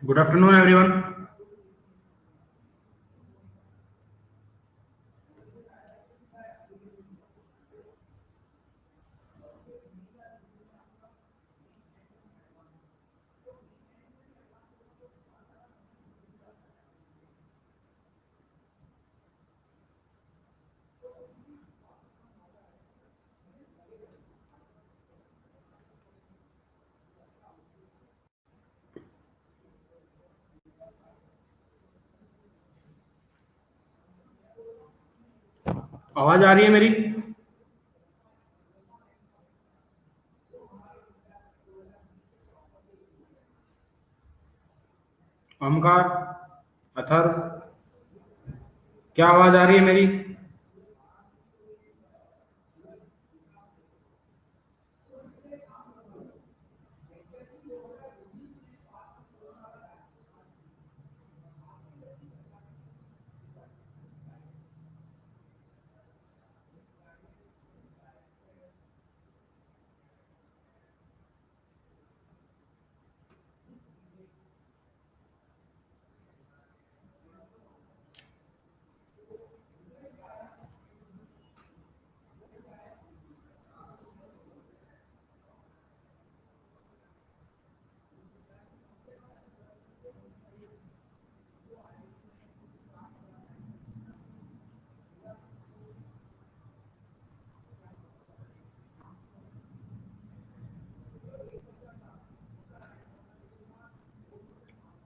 Good afternoon, everyone. आवाज आ रही है मेरी? ओमकार, अथर, क्या आवाज आ रही है मेरी?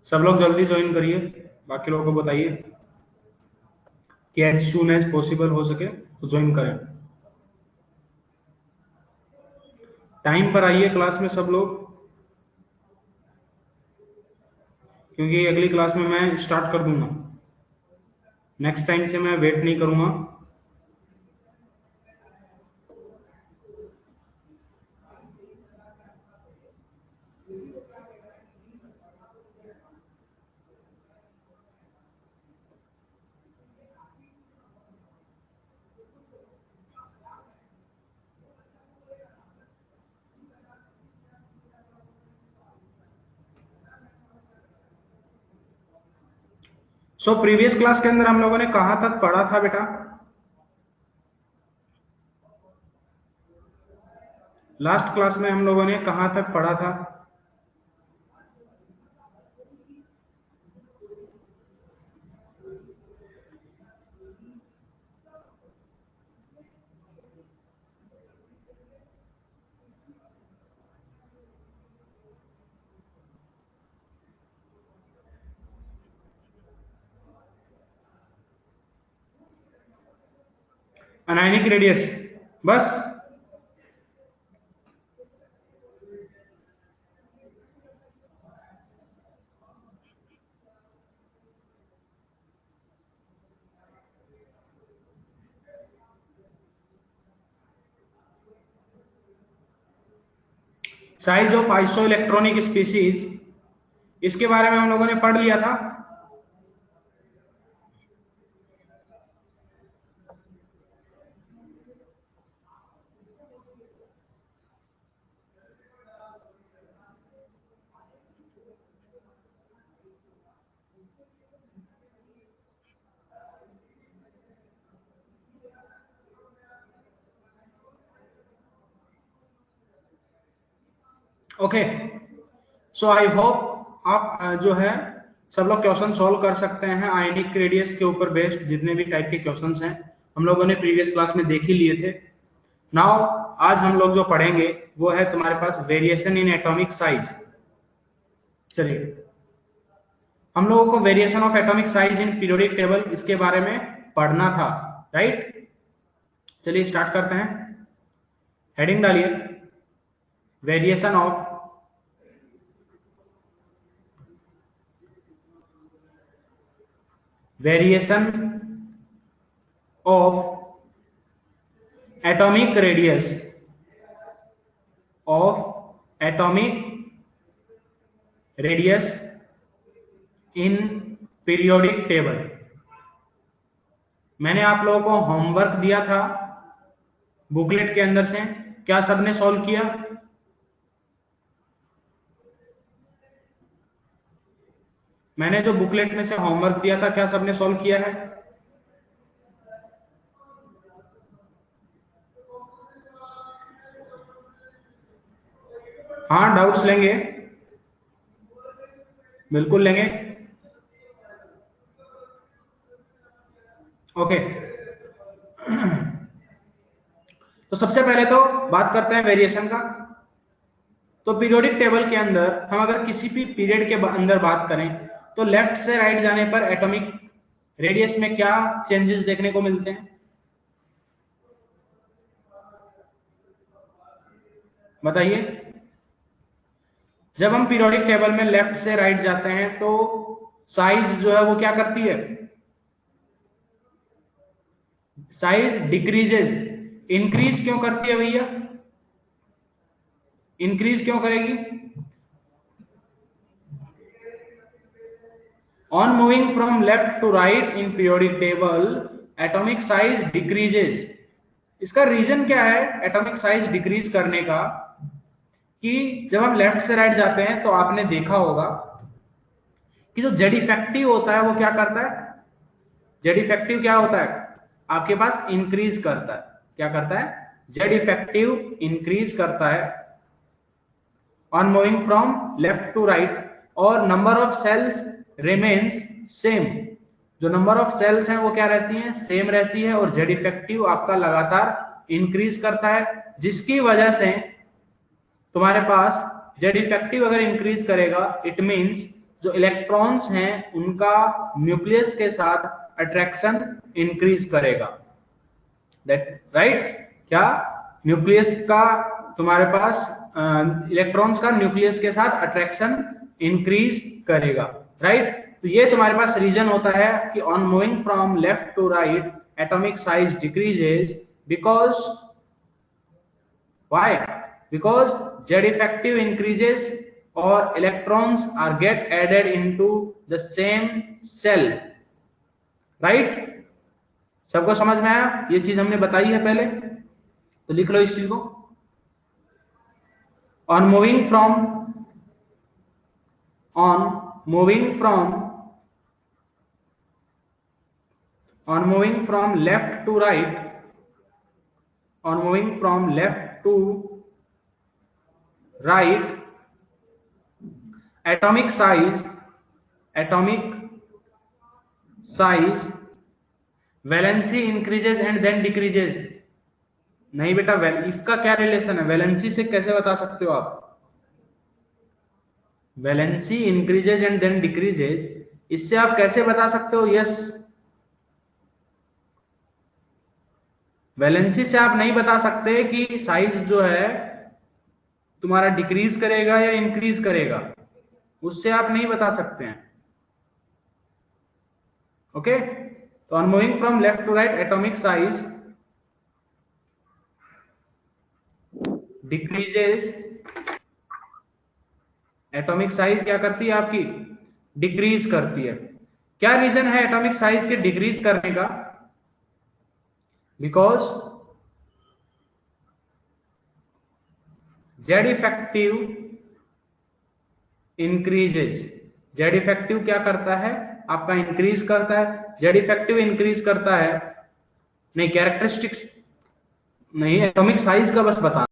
सब लोग जल्दी ज्वाइन करिए, बाकी लोगों को बताइए कि एज सून एज पॉसिबल हो सके तो ज्वाइन करें। टाइम पर आइए क्लास में सब लोग, क्योंकि अगली क्लास में मैं स्टार्ट कर दूंगा। नेक्स्ट टाइम से मैं वेट नहीं करूंगा। सो प्रीवियस क्लास के अंदर हम लोगों ने कहां तक पढ़ा था बेटा? लास्ट क्लास में हम लोगों ने कहां तक पढ़ा था? अनायनिक रेडियस, बस। Size of iso electronic species, इसके बारे में हम लोगों ने पढ़ लिया था। ओके, सो आई होप आप जो है सब लोग क्वेश्चन सॉल्व कर सकते हैं आयनिक रेडियस के ऊपर बेस्ड। जितने भी टाइप के क्वेश्चंस हैं हम लोगों ने प्रीवियस क्लास में देख ही लिए थे। नाउ आज हम लोग जो पढ़ेंगे वो है तुम्हारे पास वेरिएशन इन एटॉमिक साइज। चलिए, हम लोगों को variation of atomic size in periodic table इसके बारे में पढ़ना था, राइट? चलिए स्टार्ट करते हैं। हेडिंग डालिए, variation of variation of atomic radius of atomic radius in periodic table. मैंने आप लोगों को होमवर्क दिया था बुकलेट के अंदर से, क्या सबने सॉल्व किया? मैंने जो बुकलेट में से होमवर्क दिया था, क्या सबने सॉल्व किया है? हाँ, डाउट्स लेंगे, बिल्कुल लेंगे। ओके, तो सबसे पहले तो बात करते हैं वेरिएशन का। तो पीरियोडिक टेबल के अंदर हम अगर किसी भी पीरियड के अंदर बात करें तो लेफ्ट से राइट जाने पर एटॉमिक रेडियस में क्या चेंजेस देखने को मिलते हैं, बताइए। जब हम पीरियोडिक टेबल में लेफ्ट से राइट जाते हैं तो साइज जो है वो क्या करती है, साइज डिक्रीजेज। इंक्रीज क्यों करती है भैया, इंक्रीज क्यों करेगी? On moving from left to right in periodic table, atomic size decreases. इसका रीजन क्या है एटॉमिक साइज डिक्रीज करने का? कि जब हम लेफ्ट से राइट जाते हैं तो आपने देखा होगा कि जो जेड इफेक्टिव होता है वो क्या करता है, जेड इफेक्टिव क्या होता है आपके पास, इंक्रीज करता है। क्या करता है? जेड इफेक्टिव इंक्रीज करता है on moving from left to right, और number of cells remains same. जो नंबर ऑफ सेल्स हैं वो क्या रहती हैं, सेम रहती है, और जेड इफेक्टिव आपका लगातार इंक्रीज करता है, जिसकी वजह से तुम्हारे पास जेड इफेक्टिव अगर इंक्रीज करेगा इट मींस जो इलेक्ट्रॉन्स हैं उनका न्यूक्लियस के साथ अट्रैक्शन इंक्रीज करेगा। That right? क्या न्यूक्लियस का तुम्हारे पास इलेक्ट्रॉन्स का न्यूक्लियस के साथ अट्रैक्शन इंक्रीज करेगा, राइट? तो ये तुम्हारे पास रीजन होता है कि on moving from left to right atomic size decreases because why? Because Z effective increases or electrons are get added into the same cell, right? सबको समझ में आया? ये चीज हमने बताई है पहले, तो लिख लो इस चीज को। on moving from on moving from on moving from left to right, on moving from left to right, atomic size valency increases and then decreases. नहीं बेटा, इसका क्या रिलेशन है, वैलेंसी से कैसे बता सकते हो आप? Valency increases and then decreases, इससे आप कैसे बता सकते हो? यस, वैलेंसी से आप नहीं बता सकते कि साइज जो है तुम्हारा डिक्रीज करेगा या इंक्रीज करेगा, उससे आप नहीं बता सकते हैं। ओके, तो on moving from left to right atomic size decreases, atomic size क्या करती है आपकी, डिक्रीज करती है। क्या रीजन है एटॉमिक साइज के डिक्रीज करने का? Because Z effective increases. Z effective क्या करता है आपका, इंक्रीज करता है। जेड इफेक्टिव इंक्रीज करता है, नहीं कैरेक्टरिस्टिक्स नहीं, एटॉमिक साइज का बस बता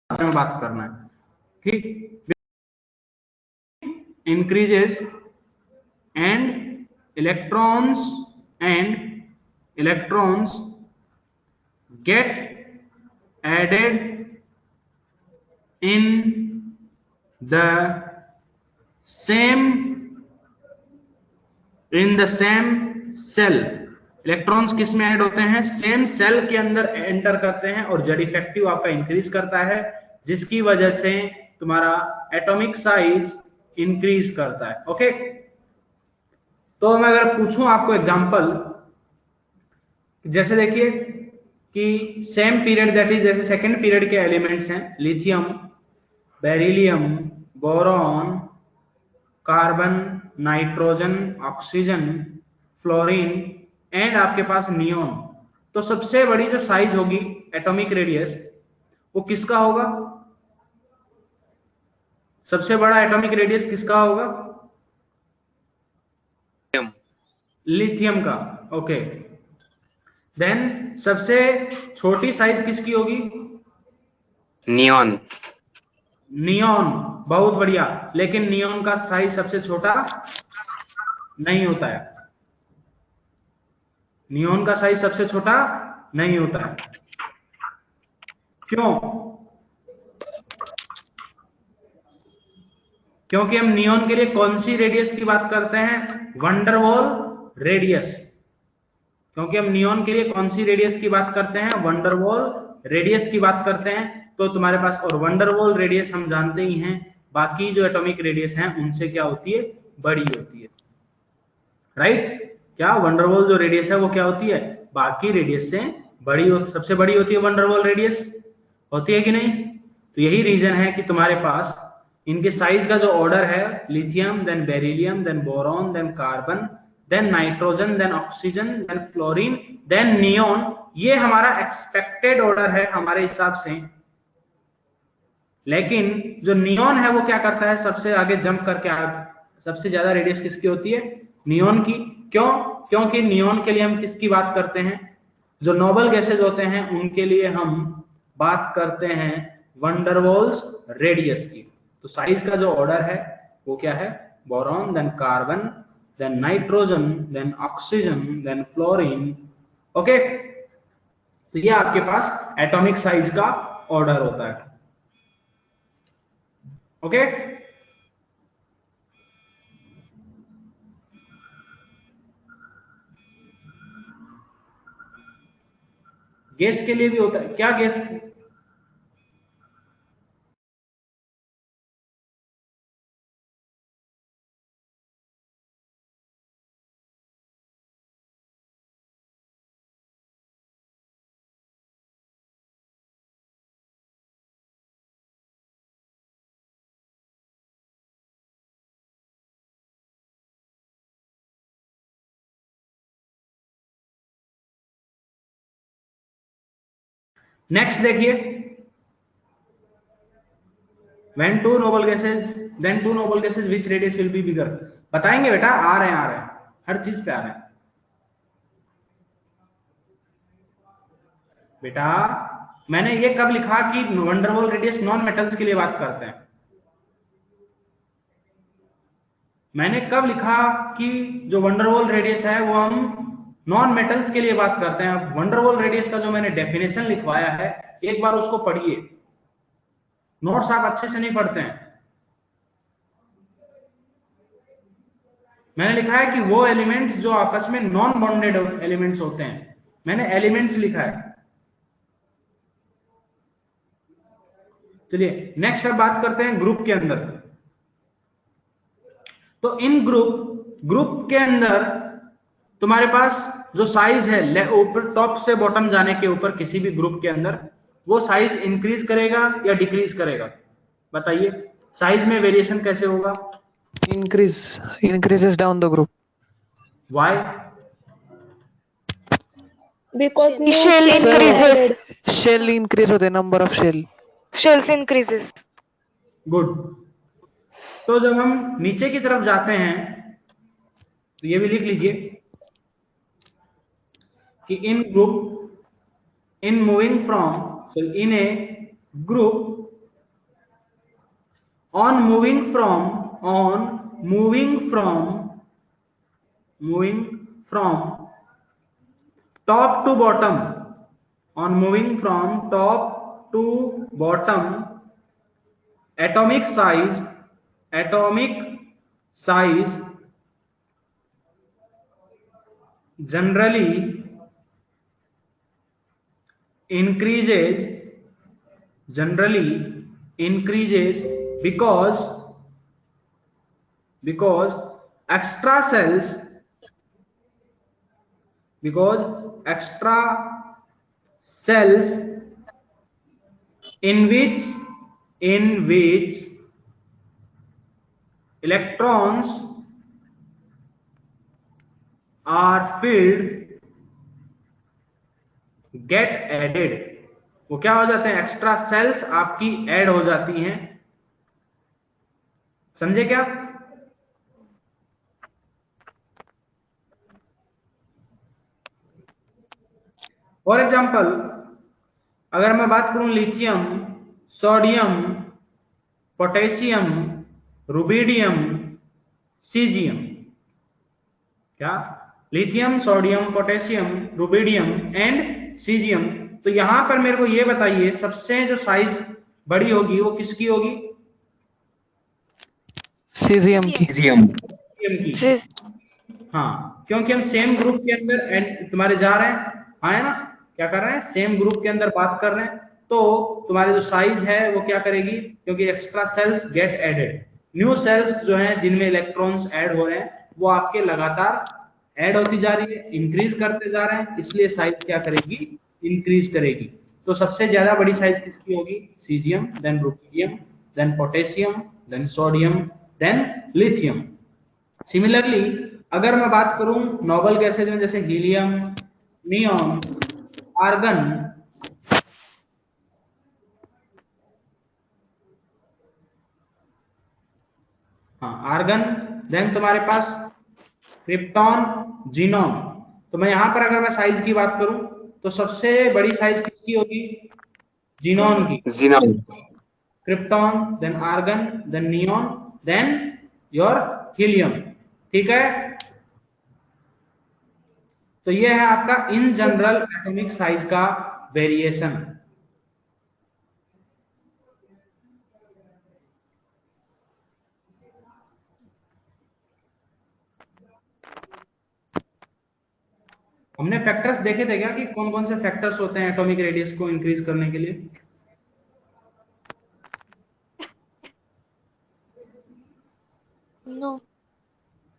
में बात करना है, ठीक? Increases and electrons get added in the same cell। Electrons किस में ऐड होते हैं, सेम सेल के अंदर एंटर करते हैं, और जेड इफेक्टिव आपका इंक्रीज करता है, जिसकी वजह से तुम्हारा एटॉमिक साइज इंक्रीज करता है। ओके, तो मैं अगर पूछूं आपको एग्जांपल, जैसे देखिए कि सेम पीरियड, दैट इज जैसे सेकेंड पीरियड के एलिमेंट्स हैं lithium, beryllium, boron, carbon, nitrogen, oxygen, fluorine and आपके पास नियोन। तो सबसे बड़ी जो साइज होगी एटॉमिक रेडियस वो किसका होगा, सबसे बड़ा एटॉमिक रेडियस किसका होगा? लिथियम का। ओके, देन सबसे छोटी साइज किसकी होगी? नियॉन। नियॉन, बहुत बढ़िया। लेकिन नियॉन का साइज सबसे छोटा नहीं होता है। नियॉन का साइज सबसे छोटा नहीं होता है। क्यों? क्योंकि हम नियॉन के लिए कौन सी रेडियस की बात करते हैं? Van der Waals radius. क्योंकि हम नियॉन के लिए कौन सी रेडियस की बात करते हैं? वंडरवॉल रेडियस की बात करते हैं। तो तुम्हारे पास, और वंडरवॉल रेडियस हम जानते ही हैं, बाकी जो एटॉमिक रेडियस हैं उनसे क्या होती है? बड़ी होती है, राइट? क्या वंडरवॉल जो रेडियस है वो क्या होती है? बाकी रेडियस से बड़ी सबसे बड़ी होती है वंडरवॉल रेडियस, होती है कि नहीं? तो यही रीजन है कि तुम्हारे पास इनके साइज का जो ऑर्डर है, lithium, then beryllium, then boron, then carbon, then nitrogen, then oxygen, then fluorine, then neon, ये हमारा एक्सपेक्टेड ऑर्डर है हमारे हिसाब से। लेकिन जो नियॉन है वो क्या करता है? सबसे आगे जंप करके सबसे ज्यादा रेडियस किसकी होती है? नियॉन की। क्यों? क्योंकि नियॉन के लिए हम किसकी बात करते हैं? जो नोबल गैसेज होते हैं उनके लिए हम बात करते हैं वंडरवॉल्स रेडियस की। तो साइज का जो ऑर्डर है वो क्या है? Boron, then carbon, then nitrogen, then oxygen, then fluorine. Okay, तो ये आपके पास एटॉमिक साइज का ऑर्डर होता है। ओके, गैस के लिए भी होता है क्या? गैस नेक्स्ट देखिए, when two noble gases then two noble gases which radius will be bigger? बताएंगे बेटा, आ रहे हैं, हर चीज पे आ रहे हैं बेटा। मैंने ये कब लिखा कि वंडरवॉल रेडियस नॉन मेटल्स के लिए बात करते हैं? मैंने कब लिखा कि जो वंडरवॉल रेडियस है वो हम नॉन मेटल्स के लिए बात करते हैं? वंडरवॉल रेडियस का जो मैंने डेफिनेशन लिखवाया है, एक बार उसको पढ़िए, नोट्स आप अच्छे से नहीं पढ़ते हैं। मैंने लिखा है कि वो एलिमेंट्स जो आपस में नॉन बॉन्डेड एलिमेंट्स होते हैं, मैंने एलिमेंट्स लिखा है। चलिए नेक्स्ट अब बात करते हैं ग्रुप के अंदर। तो इन ग्रुप के अंदर तुम्हारे पास जो साइज है, ऊपर टॉप से बॉटम जाने के ऊपर किसी भी ग्रुप के अंदर, वो साइज इंक्रीज करेगा या डिक्रीज करेगा? बताइए, साइज में वेरिएशन कैसे होगा? increases down the group why? Because new Shell shell is increases. added. shell increase होते number of shell Shells increases. Good. तो जब हम नीचे की तरफ जाते हैं तो ये भी लिख लीजिए कि in group in moving from in a group on moving from top to bottom, on moving from top to bottom, atomic size generally increases because extra cells in which electrons are filled get added। वो क्या हो जाते हैं? Extra sales आपकी add हो जाती हैं समझे क्या? फॉर एग्जाम्पल अगर मैं बात करूं lithium, sodium, potassium, rubidium, caesium, क्या? Lithium, sodium, potassium, rubidium and caesium. तो यहां पर मेरे को ये बताइए सबसे जो साइज बड़ी होगी वो किसकी होगी? सीजियम की। Cesium. सीजियम की। Cis. हाँ, क्योंकि हम सेम ग्रुप के अंदर एंड तुम्हारे जा रहे हैं, हाँ है ना, क्या कर रहे हैं, सेम ग्रुप के अंदर बात कर रहे हैं, तो तुम्हारे जो साइज है वो क्या करेगी, क्योंकि extra shells get added, new shells जो हैं जिनमें इलेक्ट्रॉन्स ऐड हो रहे हैं वो आपके लगातार ऐड होती जा रही है, इंक्रीज करते जा रहे हैं, इसलिए साइज क्या करेगी, इंक्रीज करेगी। तो सबसे ज्यादा बड़ी साइज किसकी होगी? Caesium, then rubidium, then potassium, then sodium, then lithium. Similarly अगर मैं बात करूं नोबल गैसेज में, जैसे हीलियम, नियॉन, आर्गन, हाँ आर्गन, देन तुम्हारे पास क्रिप्टॉन, जीनोन। तो मैं यहां पर अगर मैं साइज की बात करूं तो सबसे बड़ी साइज किसकी होगी? जीनोन की। Xenon. Krypton, then argon, then neon, then your helium. ठीक है, तो ये है आपका इन जनरल एटॉमिक साइज का वेरिएशन। हमने फैक्टर्स देखे थे क्या कि कौन कौन से फैक्टर्स होते हैं एटॉमिक रेडियस को इंक्रीज करने के लिए? No.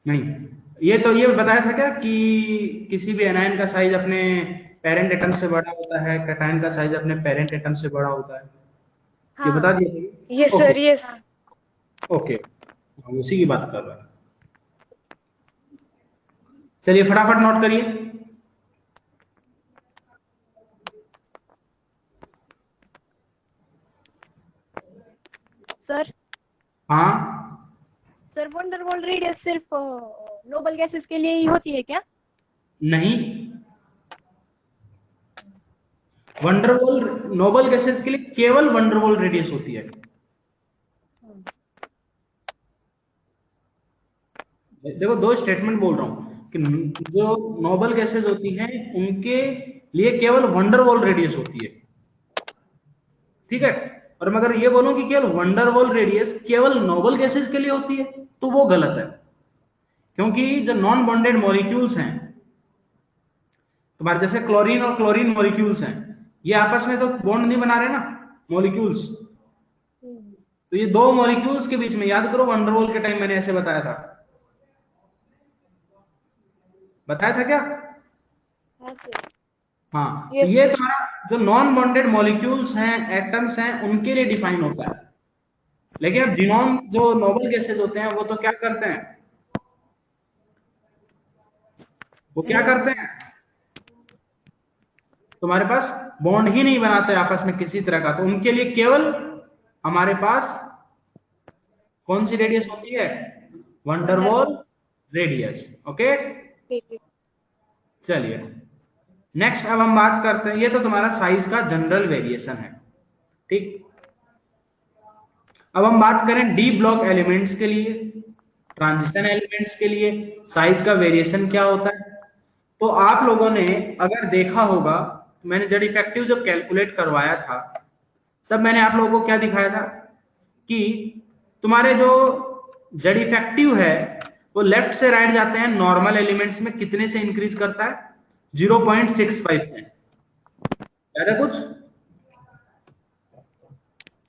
नहीं, ये तो ये बताया था क्या कि किसी भी एनायन का साइज अपने पेरेंट एटम से बड़ा होता है, कैटायन का साइज अपने पेरेंट एटम से बड़ा होता है, ये बता दिया था? Yes, okay sir. Yes. Okay, हम उसी की बात कर रहे हैं। चलिए फटाफट नोट करिए। सर हाँ, सर वंडरवॉल रेडियस सिर्फ नोबल गैसेस के लिए ही होती है क्या? नहीं, वंडरवॉल नोबल गैसेस के लिए केवल वंडरवॉल रेडियस होती है। देखो दो स्टेटमेंट बोल रहा हूं कि जो नोबल गैसेस होती हैं उनके लिए केवल वंडरवॉल रेडियस होती है, ठीक है। और मैं अगर ये बोलूं कि केवल वंडरवॉल रेडियस केवल नोबल गैसेस के लिए होती है तो वो गलत है, क्योंकि जो नॉन बॉन्डेड मॉलिक्यूल्स हैं तुम्हारे, जैसे क्लोरीन और क्लोरीन मॉलिक्यूल्स हैं, ये आपस में तो बॉन्ड नहीं बना रहे ना मॉलिक्यूल्स, तो ये दो मॉलिक्यूल्स के बीच में, याद करो वंडरवॉल के टाइम मैंने ऐसे बताया था क्या? हाँ, तो Yes, ये sir. तुम्हारा जो नॉन बॉन्डेड मॉलिक्यूल्स हैं, एटम्स हैं, उनके लिए डिफाइन होता है। लेकिन अब जीनोम जो नोबल गैसेस होते हैं वो तो क्या करते हैं, वो क्या करते हैं, तुम्हारे पास बॉन्ड ही नहीं बनाते आपस में किसी तरह का, तो उनके लिए केवल हमारे पास कौन सी रेडियस होती है? Van der Waals radius. ओके, चलिए नेक्स्ट अब हम बात करते हैं, ये तो तुम्हारा साइज का जनरल वेरिएशन है, ठीक। अब हम बात करें डी ब्लॉक एलिमेंट्स के लिए, ट्रांजिशन एलिमेंट्स के लिए साइज का वेरिएशन क्या होता है। तो आप लोगों ने अगर देखा होगा, मैंने जेड इफेक्टिव जब कैलकुलेट करवाया था तब मैंने आप लोगों को क्या दिखाया था कि तुम्हारे जो जेड इफेक्टिव है वो लेफ्ट से राइट जाते हैं नॉर्मल एलिमेंट्स में कितने से इंक्रीज करता है? 0.65 से। याद है कुछ?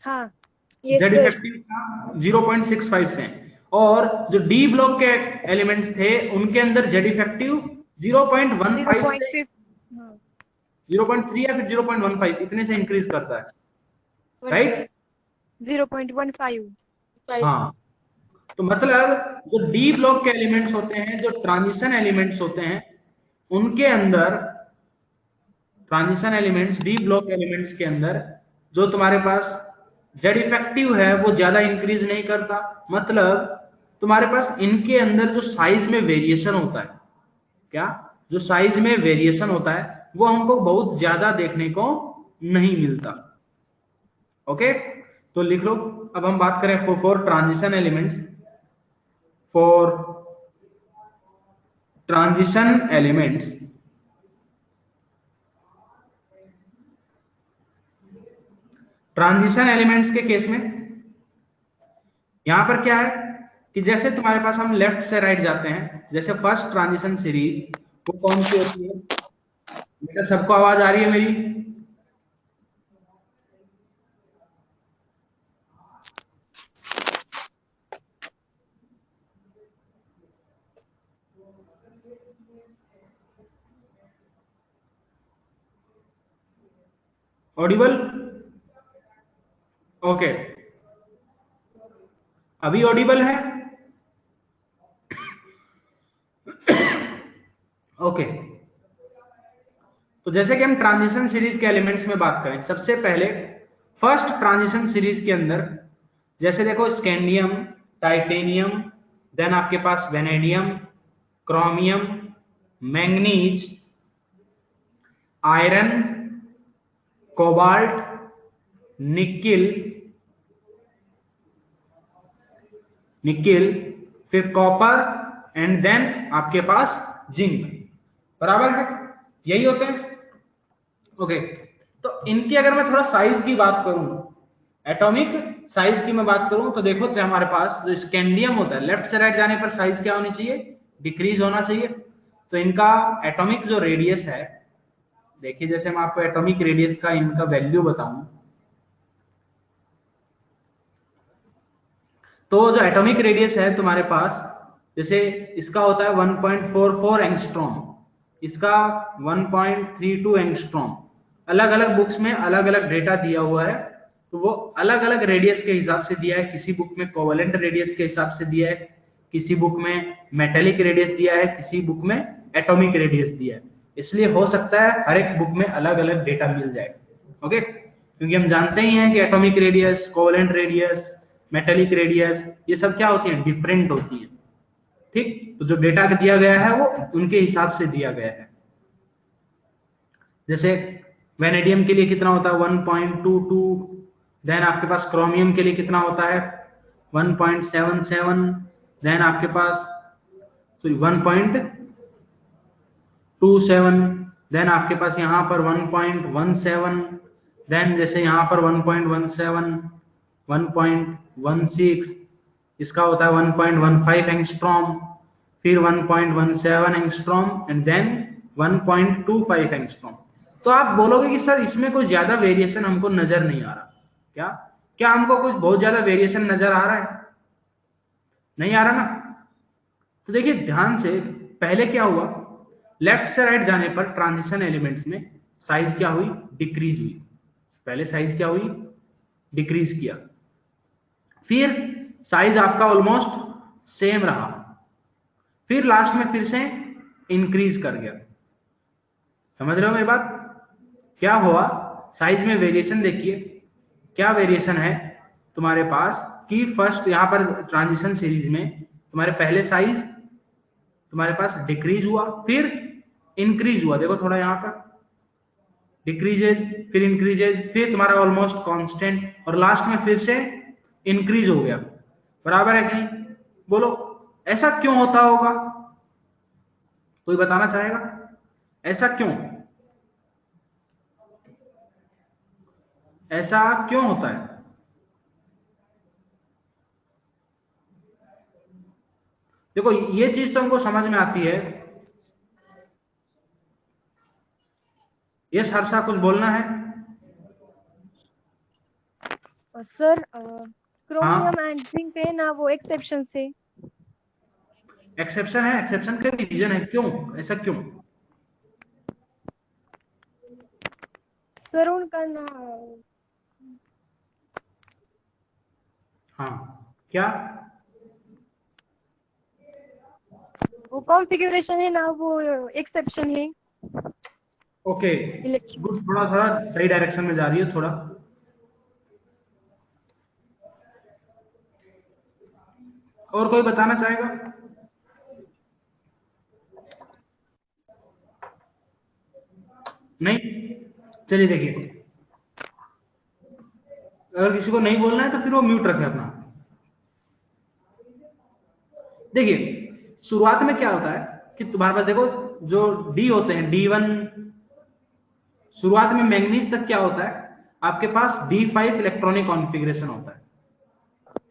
हाँ Yes, जेड sir. इफेक्टिव का 0.65 से, और जो डी ब्लॉक के एलिमेंट्स थे उनके अंदर जेड इफेक्टिव 0.15 से 0.5 0.3 या फिर 0.15 इतने से इंक्रीज करता है, राइट? 0.15 हाँ, तो मतलब जो डी ब्लॉक के एलिमेंट्स होते हैं, जो ट्रांजिशन एलिमेंट्स होते हैं, उनके अंदर transition elements, D block elements के अंदर जो तुम्हारे पास जेड इफेक्टिव है वो ज्यादा इंक्रीज नहीं करता, मतलब तुम्हारे पास इनके अंदर जो साइज में वेरिएशन होता है, क्या जो साइज में वेरिएशन होता है वो हमको बहुत ज्यादा देखने को नहीं मिलता। ओके, तो लिख लो। अब हम बात करें for transition elements, for transition elements transition elements के केस में यहां पर क्या है कि जैसे तुम्हारे पास हम लेफ्ट से राइट जाते हैं, जैसे फर्स्ट ट्रांजिशन सीरीज वो कौन सी होती है? बेटा सबको आवाज आ रही है मेरी? ऑडिबल? ओके, अभी ऑडिबल है? ओके, तो जैसे कि हम ट्रांजिशन सीरीज के एलिमेंट्स में बात करें, सबसे पहले फर्स्ट ट्रांजिशन सीरीज के अंदर जैसे देखो स्कैंडियम, टाइटेनियम, देन आपके पास vanadium, chromium, manganese, iron, cobalt, nickel, फिर कॉपर एंड देन आपके पास जिंक, बराबर है? यही होते हैं। ओके, तो इनकी अगर मैं थोड़ा साइज की बात करूं, एटॉमिक साइज की मैं बात करूं, तो देखो तो हमारे पास जो स्कैंडियम होता है, लेफ्ट से राइट जाने पर साइज क्या होनी चाहिए? डिक्रीज होना चाहिए। तो इनका एटॉमिक जो रेडियस है, देखिए जैसे मैं आपको एटॉमिक रेडियस का इनका वैल्यू बताऊं, तो जो एटॉमिक रेडियस है तुम्हारे पास, जैसे इसका होता है 1.44 एंगस्ट्रॉम, इसका 1.32 एंगस्ट्रॉम। अलग अलग बुक्स में अलग अलग डेटा दिया हुआ है, तो वो अलग अलग रेडियस के हिसाब से दिया है। किसी बुक में कोवेलेंट रेडियस के हिसाब से दिया है, किसी बुक में मेटेलिक रेडियस दिया है, किसी बुक में एटॉमिक रेडियस दिया है। इसलिए हो सकता है हर एक बुक में अलग अलग डेटा मिल जाए। ओके, क्योंकि हम जानते ही हैं कि atomic radius, covalent radius, metallic radius, ये सब क्या होती है? डिफरेंट होती है। ठीक, तो जो डेटा दिया गया है वो उनके हिसाब से दिया गया है। जैसे वेनेडियम के लिए कितना होता है? 1.22। देन आपके पास क्रोमियम के लिए कितना होता है? 1.77। देन आपके पास 1.27। देन आपके पास यहाँ पर 1.17। देन जैसे यहाँ पर 1.17, 1.16, इसका होता है 1.15 एंगस्ट्रॉम, फिर 1.17 एंगस्ट्रॉम एंड देन 1.25 एंगस्ट्रॉम। तो आप बोलोगे कि सर इसमें कोई ज्यादा वेरिएशन हमको नजर नहीं आ रहा, क्या क्या हमको कुछ बहुत ज्यादा वेरिएशन नजर आ रहा है? नहीं आ रहा ना? तो देखिए ध्यान से, पहले क्या हुआ, लेफ्ट से राइट जाने पर ट्रांजिशन एलिमेंट्स में साइज क्या हुई? डिक्रीज हुई। पहले साइज क्या हुई? डिक्रीज किया, फिर साइज आपका ऑलमोस्ट सेम रहा, फिर लास्ट में फिर से इंक्रीज कर गया। समझ रहे हो मेरी बात? क्या हुआ? साइज में वेरिएशन देखिए, क्या वेरिएशन है तुम्हारे पास कि फर्स्ट यहां पर ट्रांजिशन सीरीज में तुम्हारे पहले साइज तुम्हारे पास डिक्रीज हुआ, फिर इंक्रीज हुआ। देखो थोड़ा यहां पर डिक्रीजेज, फिर इंक्रीजेज, फिर तुम्हारा ऑलमोस्ट कांस्टेंट, और लास्ट में फिर से इंक्रीज हो गया। बराबर है कि नहीं? बोलो ऐसा क्यों होता होगा? कोई बताना चाहेगा ऐसा क्यों? ऐसा क्यों होता है? देखो ये चीज तो हमको समझ में आती है। यस हर्षा, कुछ बोलना है? सर क्रोमियम एंड जिंक है ना, वो एक्सेप्शन से। एक्सेप्शन है, एक्सेप्शन का रीजन है, क्यों ऐसा क्यों? सर उनका ना, हाँ, क्या? वो कॉन्फ़िगरेशन है ना, वो एक्सेप्शन है। Okay electron. गुड, थोड़ा थोड़ा सही डायरेक्शन में जा रही है थोड़ा। और कोई बताना चाहेगा? नहीं? चलिए देखिए, अगर किसी को नहीं बोलना है तो फिर वो म्यूट रखे अपना। देखिए शुरुआत में क्या होता है कि तुम्हारे पास देखो जो डी होते हैं, D1, शुरुआत में मैंगनीज तक क्या होता है, आपके पास D5 इलेक्ट्रॉनिक कॉन्फ़िगरेशन होता है,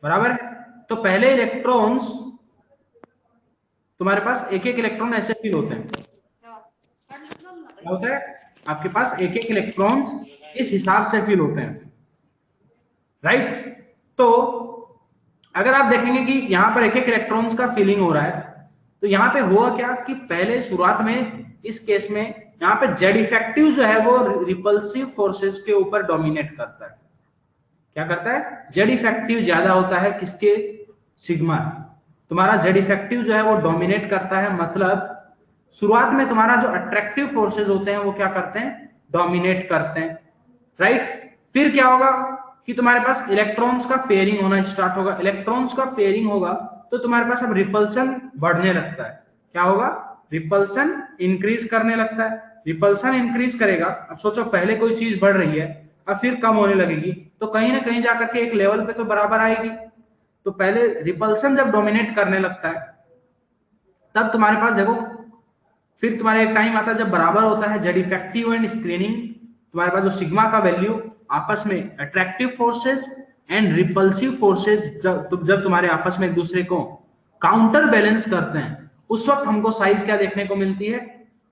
बराबर है। तो पहले इलेक्ट्रॉन्स तुम्हारे पास एक एक इलेक्ट्रॉन ऐसे फील होते हैं, क्या होता है आपके पास एक एक इलेक्ट्रॉन्स इस हिसाब से फील होते हैं, राइट। तो अगर आप देखेंगे कि यहां पर एक एक इलेक्ट्रॉन्स का फीलिंग हो रहा है, तो यहां पे हुआ क्या कि पहले शुरुआत में इस केस में यहाँ पे जेड इफेक्टिव जो है वो रिपल्सिव फोर्सेस के ऊपर डोमिनेट करता है। क्या करता है? जेड इफेक्टिव ज्यादा होता है किसके? सिग्मा। तुम्हारा जेड इफेक्टिव जो है वो डोमिनेट करता है, मतलब शुरुआत में तुम्हारा जो अट्रैक्टिव फोर्सेस होते हैं वो क्या करते हैं? डोमिनेट करते हैं, राइट। फिर क्या होगा कि तुम्हारे पास इलेक्ट्रॉन्स का पेयरिंग होना स्टार्ट होगा। इलेक्ट्रॉन्स का पेयरिंग होगा तो तुम्हारे पास अब रिपल्सन बढ़ने लगता है। क्या होगा? रिपल्सन इंक्रीज करने लगता है। रिपल्सन इंक्रीज करेगा, अब सोचो पहले कोई चीज बढ़ रही है, अब फिर कम होने लगेगी, तो कहीं ना कहीं जाकर के एक लेवल पे तो बराबर आएगी। तो पहले रिपल्सन जब डोमिनेट करने लगता है तब तुम्हारे पास देखो फिर तुम्हारे एक टाइम आता है जब बराबर होता है जेड इफेक्टिव एंड स्क्रीनिंग। तुम्हारे पास जो सिग्मा का वैल्यू आपस में attractive forces and repulsive forces जब तुम्हारे आपस में एक दूसरे को काउंटर बैलेंस करते हैं, उस वक्त हमको साइज क्या देखने को मिलती है?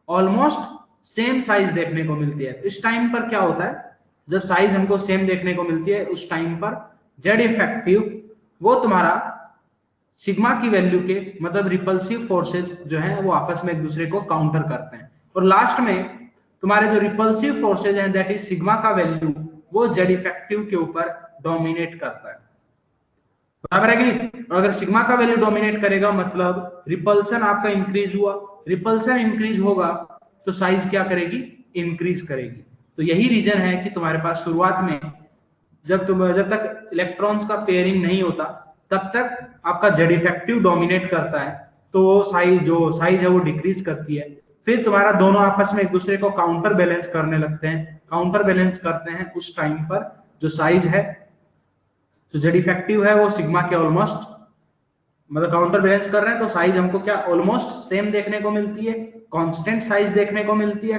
ऑलमोस्ट सेम साइज देखने को मिलती है। तो इस टाइम पर क्या होता है, जब साइज हमको सेम देखने को मिलती है उस टाइम पर जेड इफेक्टिव वो तुम्हारा सिग्मा की वैल्यू के मतलब रिपल्सिव फोर्सेस जो हैं वो आपस में एक दूसरे को काउंटर करते हैं, और लास्ट में तुम्हारे जो रिपल्सिव फोर्सेज हैं दैट इज सिग्मा का वैल्यू वो जेड इफेक्टिव के ऊपर डोमिनेट करता है, बराबर है कि नहीं? और अगर सिग्मा का वैल्यू डोमिनेट करेगा मतलब रिपल्सन आपका इंक्रीज हुआ, रिपल्सन इंक्रीज होगा तो साइज क्या करेगी? इंक्रीज करेगी। तो यही रीजन है कि तुम्हारे पास शुरुआत में जब तक इलेक्ट्रॉन्स का पेयरिंग नहीं होता तब तक आपका जेड इफेक्टिव डोमिनेट करता है, तो साइज है वो डिक्रीज करती है। फिर तुम्हारा दोनों आपस में एक दूसरे को काउंटर बैलेंस करने लगते हैं। काउंटर बैलेंस करते हैं उस टाइम पर जो साइज है, जो जेड इफेक्टिव है वो सिग्मा के ऑलमोस्ट मतलब काउंटर बैलेंस कर रहे हैं, तो साइज हमको क्या ऑलमोस्ट सेम देखने को मिलती है, कांस्टेंट साइज देखने को मिलती है।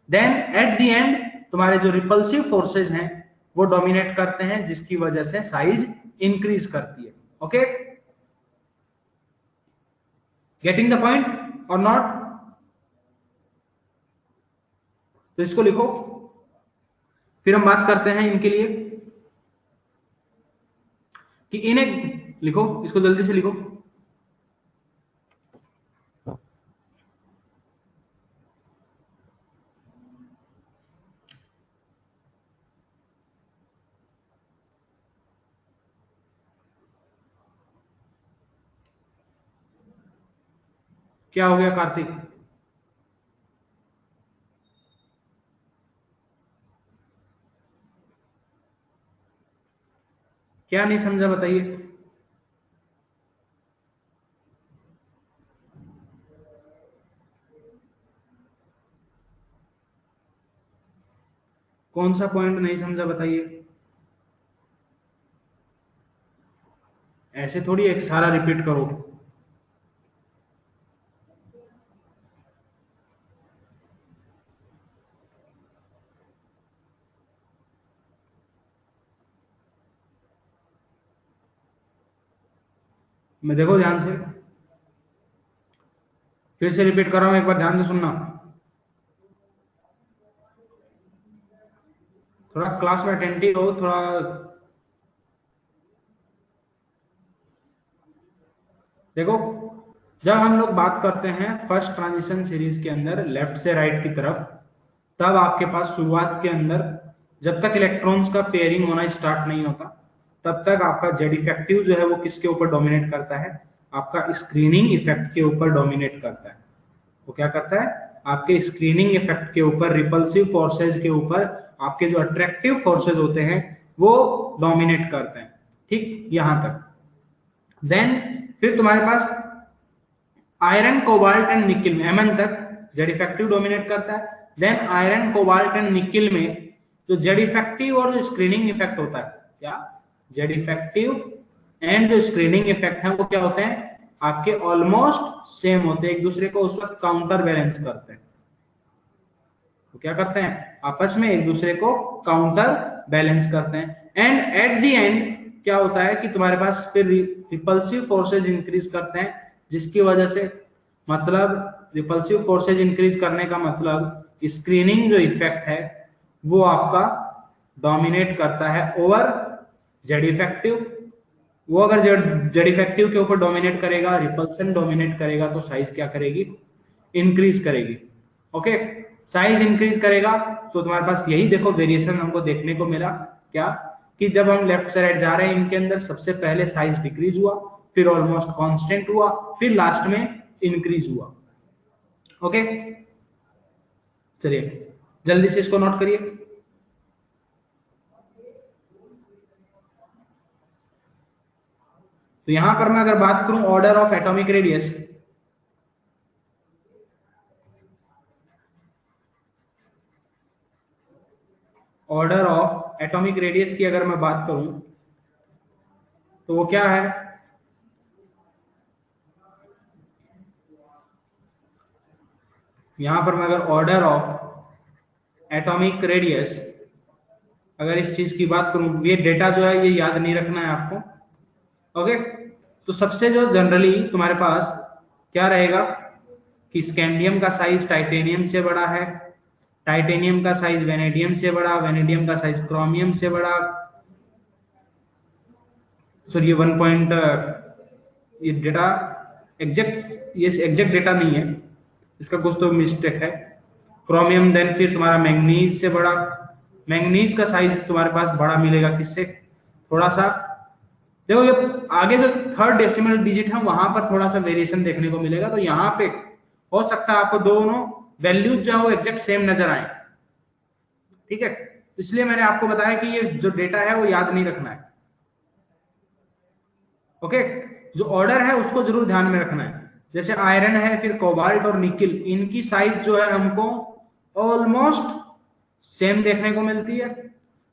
देन एट द एंड तुम्हारे जो रिपल्सिव फोर्सेज हैं वो डोमिनेट करते हैं, जिसकी वजह से साइज इंक्रीज करती है। ओके, गेटिंग द पॉइंट और नॉट? तो इसको लिखो, फिर हम बात करते हैं इनके लिए कि इन्हें लिखो, इसको जल्दी से लिखो। क्या हो गया कार्तिक? क्या नहीं समझा बताइए। कौन सा पॉइंट नहीं समझा बताइए। ऐसे थोड़ी एक सारा रिपीट करो। मैं देखो ध्यान से, फिर से रिपीट कर रहा हूं, एक बार ध्यान से सुनना। थोड़ा क्लास में अटेंटिव हो, थोड़ा देखो। जब हम लोग बात करते हैं फर्स्ट ट्रांजिशन सीरीज के अंदर लेफ्ट से राइट की तरफ, तब आपके पास शुरुआत के अंदर जब तक इलेक्ट्रॉन्स का पेयरिंग होना स्टार्ट नहीं होता तब तक आपका जेड इफेक्टिव जो है वो किसके ऊपर डोमिनेट करता है? आपका स्क्रीनिंग इफेक्ट के ऊपर डोमिनेट करता है। वो क्या करता है? आपके स्क्रीनिंग इफेक्ट के ऊपर, रिपल्सिव फोर्सेज के ऊपर आपके जो अट्रैक्टिव फोर्सेज होते हैं वो डोमिनेट करते हैं। ठीक, यहां तक। देन फिर तुम्हारे पास आयरन, कोबाल्ट एंड निकिल में Mn तक जेड इफेक्टिव डोमिनेट करता है। Then iron, cobalt and nickel में जो जेड इफेक्टिव और जो स्क्रीनिंग इफेक्ट होता है, क्या जेड इफेक्टिव एंड जो स्क्रीनिंग इफेक्ट है वो क्या होते हैं आपके ऑलमोस्ट सेम होते हैं, एक दूसरे को उस वक्त काउंटर बैलेंस करते हैं। तो क्या करते हैं आपस में एक दूसरे को काउंटर बैलेंस करते हैं। एंड एट द एंड क्या होता है कि तुम्हारे पास फिर रिपल्सिव फोर्सेज इंक्रीज करते हैं, जिसकी वजह से मतलब रिपल्सिव फोर्सेज इंक्रीज करने का मतलब स्क्रीनिंग जो इफेक्ट है वो आपका डोमिनेट करता है ओवर जेड इफेक्टिव। वो अगर जेड इफेक्टिव के ऊपर डोमिनेट करेगा, रिपल्सन डोमिनेट करेगा, तो साइज क्या करेगी इंक्रीज करेगी। ओके, साइज इंक्रीज करेगा तो तुम्हारे पास यही देखो वेरिएशन हमको देखने को मिला, क्या कि जब हम लेफ्ट साइड जा रहे हैं इनके अंदर सबसे पहले साइज डिक्रीज हुआ, फिर ऑलमोस्ट कांस्टेंट हुआ, फिर लास्ट में इंक्रीज हुआ। ओके, चलिए जल्दी से इसको नोट करिए। तो यहां पर मैं अगर बात करूं order of atomic radius, order of atomic radius की अगर मैं बात करूं तो वो क्या है, यहां पर मैं अगर ऑर्डर ऑफ एटॉमिक रेडियस अगर इस चीज की बात करूं, ये डेटा जो है ये याद नहीं रखना है आपको। ओके, तो सबसे जो जनरली तुम्हारे पास क्या रहेगा कि स्कैंडियम का साइज टाइटेनियम से बड़ा है, टाइटेनियम का साइज वेनेडियम से बड़ा, वेनेडियम का साइज क्रोमियम से बड़ा। सॉरी, ये 1 पॉइंट ये डेटा एग्जैक्ट, ये एग्जैक्ट डेटा नहीं है, इसका कुछ तो मिस्टेक है। क्रोमियम देन फिर तुम्हारा मैंगनीज से बड़ा, मैंगनीज का साइज तुम्हारे पास बड़ा मिलेगा किससे, थोड़ा सा देखो ये आगे जो थर्ड डेसिमल डिजिट है वहां पर थोड़ा सा वेरिएशन देखने को मिलेगा। तो यहाँ पे हो सकता है आपको दोनों वैल्यूज जो है वो एग्जैक्ट सेम नजर आए, ठीक है। इसलिए मैंने आपको बताया कि ये जो डेटा है वो याद नहीं रखना है। ओके, जो ऑर्डर है उसको जरूर ध्यान में रखना है। जैसे आयरन है, फिर कोबाल्ट और निकिल, इनकी साइज जो है हमको ऑलमोस्ट सेम देखने को मिलती है।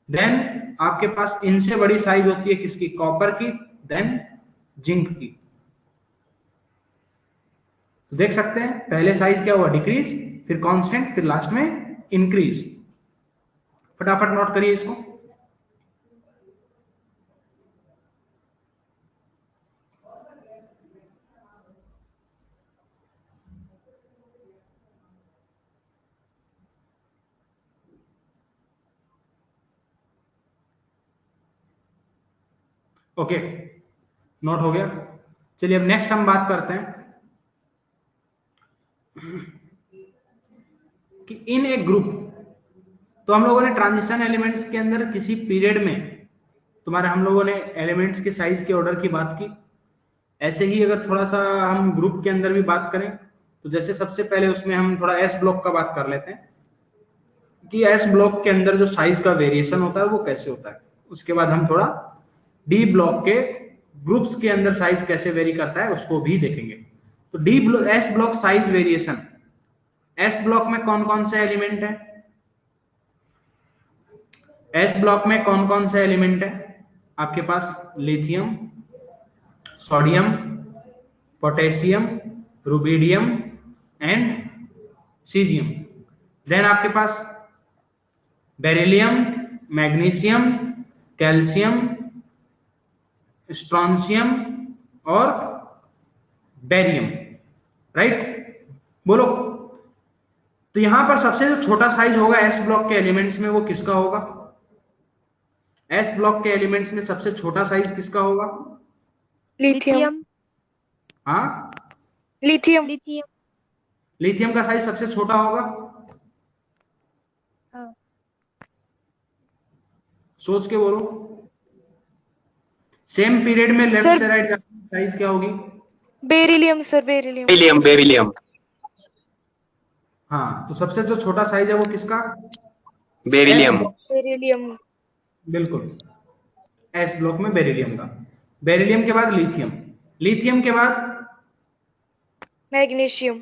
देन आपके पास इनसे बड़ी साइज होती है किसकी, कॉपर की, देन जिंक की। तो देख सकते हैं पहले साइज क्या हुआ डिक्रीज, फिर कांस्टेंट, फिर लास्ट में इंक्रीज। फटाफट नोट करिए इसको। ओके, नोट हो गया। चलिए अब नेक्स्ट हम बात करते हैं कि इन एक ग्रुप, तो हम लोगों ने ट्रांजिशन एलिमेंट्स के अंदर किसी पीरियड में तुम्हारे हम लोगों ने एलिमेंट्स के साइज के ऑर्डर की बात की। ऐसे ही अगर थोड़ा सा हम ग्रुप के अंदर भी बात करें तो जैसे सबसे पहले उसमें हम थोड़ा एस ब्लॉक का बात कर लेते हैं कि एस ब्लॉक के अंदर जो साइज का वेरिएशन होता है वो कैसे होता है। उसके बाद हम थोड़ा डी ब्लॉक के ग्रुप्स के अंदर साइज कैसे वेरी करता है उसको भी देखेंगे। तो S block size variation, S block में कौन कौन से एलिमेंट है, एस ब्लॉक में कौन कौन से एलिमेंट है आपके पास, lithium, sodium, potassium, rubidium and caesium. Then आपके पास बेरिलियम, मैग्नीशियम, कैल्शियम, स्ट्रॉन्शियम और बेरियम, राइट, बोलो। तो यहां पर सबसे जो छोटा साइज होगा एस ब्लॉक के एलिमेंट्स में वो किसका होगा, एस ब्लॉक के एलिमेंट्स में सबसे छोटा साइज किसका होगा, लिथियम। हाँ, लिथियम। लिथियम। लिथियम का साइज सबसे छोटा होगा। हाँ। सोच के बोलो। सेम पीरियड में लेफ्ट सर- से राइट साइज क्या होगी, beryllium sir, beryllium. Beryllium beryllium हाँ, तो सबसे जो छोटा साइज है वो किसका, बेरिलियम बेरिलियम। बिल्कुल एस ब्लॉक में बेरिलियम का। बेरिलियम के बाद लिथियम, लिथियम के बाद मैग्नीशियम,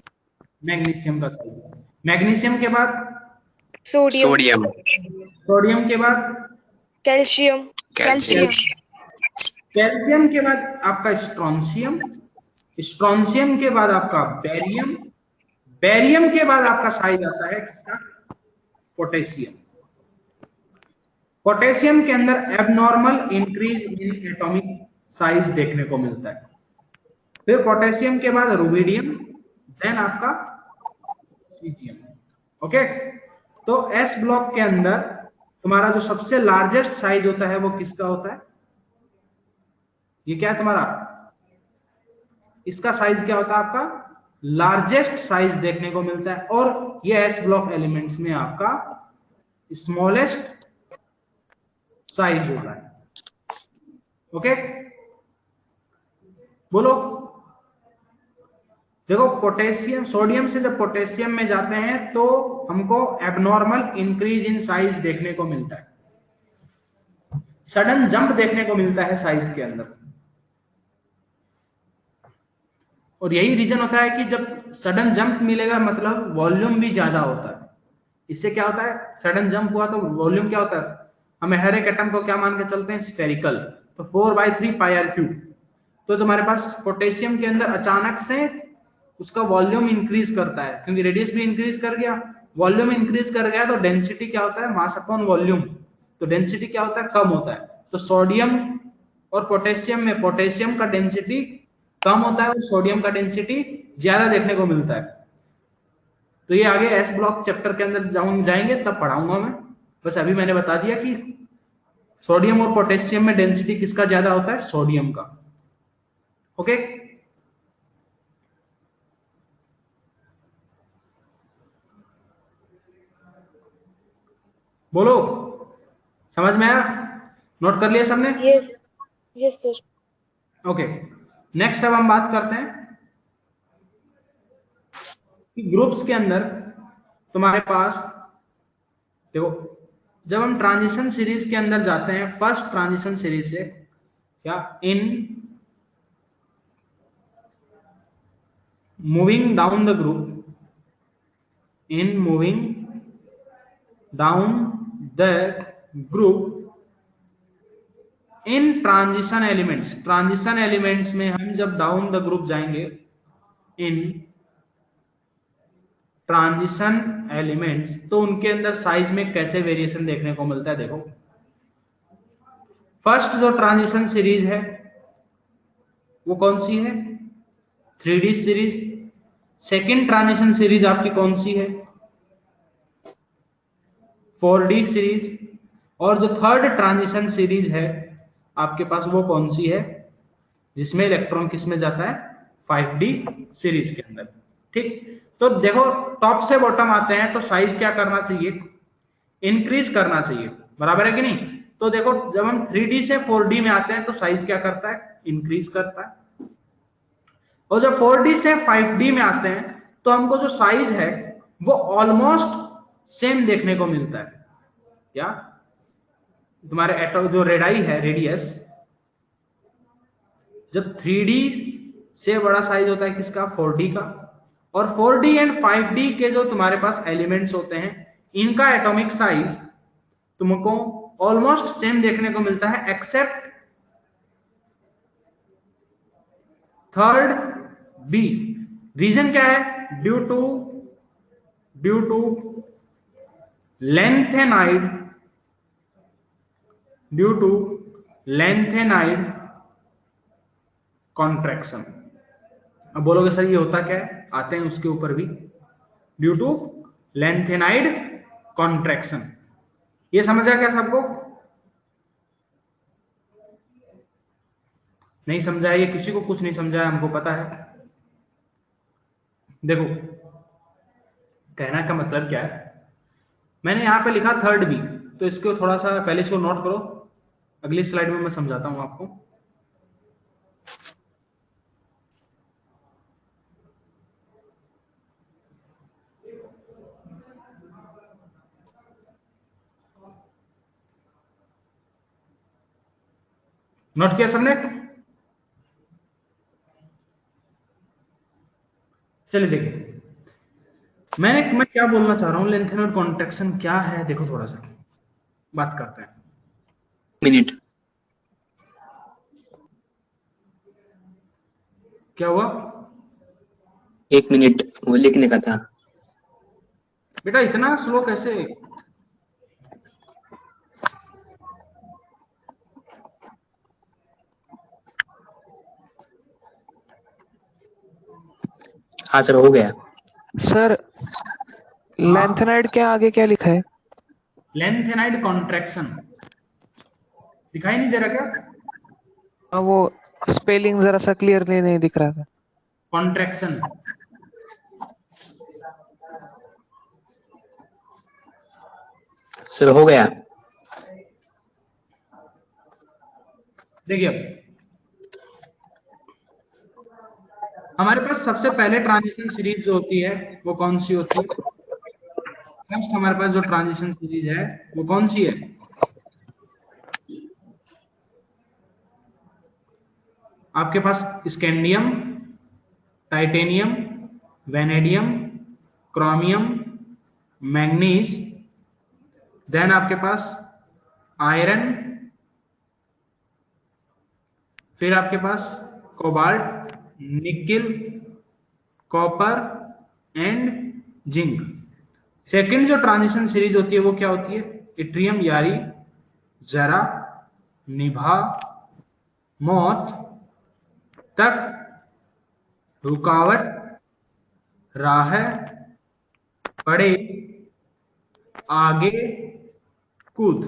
मैग्नीशियम का साइज, मैग्नीशियम के बाद सोडियम, सोडियम, सोडियम के बाद कैल्शियम, कैल्शियम, कैल्शियम के बाद आपका स्ट्रोंशियम, स्ट्रोंशियम के बाद आपका बेरियम, बेरियम के बाद आपका साइज आता है किसका, पोटेशियम। पोटेशियम के अंदर abnormal increase in atomic size देखने को मिलता है। फिर पोटेशियम के बाद रुबिडियम, देन आपका सीजियम। ओके, तो एस ब्लॉक के अंदर तुम्हारा जो सबसे लार्जेस्ट साइज होता है वो किसका होता है, ये क्या है तुम्हारा, इसका साइज क्या होता है आपका, लार्जेस्ट साइज देखने को मिलता है, और ये एस ब्लॉक एलिमेंट्स में आपका स्मॉलेस्ट साइज होता है। ओके, बोलो। देखो पोटेशियम, सोडियम से जब पोटेशियम में जाते हैं तो हमको एबनॉर्मल इंक्रीज इन साइज देखने को मिलता है, सडन जंप देखने को मिलता है साइज के अंदर। और यही रीजन होता है कि जब सडन जंप मिलेगा मतलब वॉल्यूम भी ज्यादा होता है। इससे क्या होता है, सडन जंप हुआ तो वॉल्यूम क्या होता है, हमें हर एक एटम को क्या मान के चलते हैं, स्फेरिकल, तो 4/3 पाई आर क्यूब। तो तुम्हारे पास पोटेशियम के अंदर अचानक से उसका वॉल्यूम इंक्रीज करता है, क्योंकि रेडियस भी इंक्रीज कर गया, वॉल्यूम इंक्रीज कर गया, तो डेंसिटी क्या होता है, मास अपॉन वॉल्यूम, तो डेंसिटी क्या होता है, कम होता है। तो सोडियम और पोटेशियम में पोटेशियम का डेंसिटी कम होता है और सोडियम का डेंसिटी ज्यादा देखने को मिलता है। तो ये आगे एस ब्लॉक चैप्टर के अंदर जाएंगे तब पढ़ाऊंगा मैं, बस अभी मैंने बता दिया कि सोडियम और पोटेशियम में डेंसिटी किसका ज्यादा होता है, सोडियम का। ओके, बोलो, समझ में आया, नोट कर लिया सबने। Yes, yes sir. Okay, next अब हम बात करते हैं कि ग्रुप्स के अंदर तुम्हारे पास देखो, जब हम ट्रांजिशन सीरीज के अंदर जाते हैं, फर्स्ट ट्रांजिशन सीरीज से क्या, in moving down the group, in moving down the group in transition elements, transition elements में हम जब डाउन द ग्रुप जाएंगे, इन ट्रांजिशन एलिमेंट्स, तो उनके अंदर साइज में कैसे वेरिएशन देखने को मिलता है। देखो, फर्स्ट जो ट्रांजिशन सीरीज है वो कौन सी है, 3D series. Second transition series आपकी कौन सी है, 4D सीरीज। और जो थर्ड ट्रांजिशन सीरीज है आपके पास वो कौन सी है, जिसमें इलेक्ट्रॉन किस में जाता है, 5D सीरीज के अंदर। ठीक, तो देखो टॉप से बॉटम आते हैं तो साइज क्या करना चाहिए, इंक्रीज करना चाहिए, बराबर है कि नहीं। तो देखो जब हम 3D से 4D में आते हैं तो साइज क्या करता है, इंक्रीज करता है। और जब 4D से 5D में आते हैं तो हमको जो साइज है वो ऑलमोस्ट सेम देखने को मिलता है। क्या, तुम्हारे एटो जो रेडाई है, रेडियस, जब 3D से बड़ा साइज होता है किसका, 4D का। और 4D एंड 5D के जो तुम्हारे पास एलिमेंट्स होते हैं इनका एटॉमिक साइज तुमको ऑलमोस्ट सेम देखने को मिलता है, एक्सेप्ट थर्ड बी। रीजन क्या है, due to lanthanide, due to lanthanide contraction. अब बोलोगे सर ये होता क्या है, आते हैं उसके ऊपर भी। ड्यू टू लेंथेनाइड कॉन्ट्रैक्शन, ये समझा क्या सबको, नहीं समझा है, ये किसी को कुछ नहीं समझा है, हमको पता है। देखो कहना का मतलब क्या है, मैंने यहां पे लिखा थर्ड बी, तो इसको थोड़ा सा पहले इसको नोट करो, अगली स्लाइड में मैं समझाता हूं आपको। नोट किया सबने, चलिए देखिए, मैं क्या बोलना चाह रहा हूँ, लेंथेनॉइड कॉन्ट्रैक्शन क्या है, देखो थोड़ा सा बात करते हैं। मिनट। क्या हुआ 1 मिनट वो लिखने का था। बेटा, इतना स्लो कैसे? हाँ सर हो गया। सर लेंथेनाइड के आगे क्या लिखा है? लेंथेनाइड कॉन्ट्रैक्शन दिखाई नहीं दे रहा क्या? वो स्पेलिंग जरा सा क्लियरली नहीं दिख रहा था। कॉन्ट्रैक्शन, सर हो गया। देखिए अब हमारे पास सबसे पहले ट्रांजिशन सीरीज जो होती है वो कौन सी होती है? फर्स्ट हमारे पास जो ट्रांजिशन सीरीज है वो कौन सी है? आपके पास scandium, titanium, vanadium, chromium, manganese, then आपके पास आयरन, फिर आपके पास cobalt, nickel, copper and zinc. Second जो ट्रांजिशन सीरीज होती है वो क्या होती है? इट्रियम, यारी, जरा, निभा, मौत, तक, रुकावट, राह, पड़े, आगे, कूद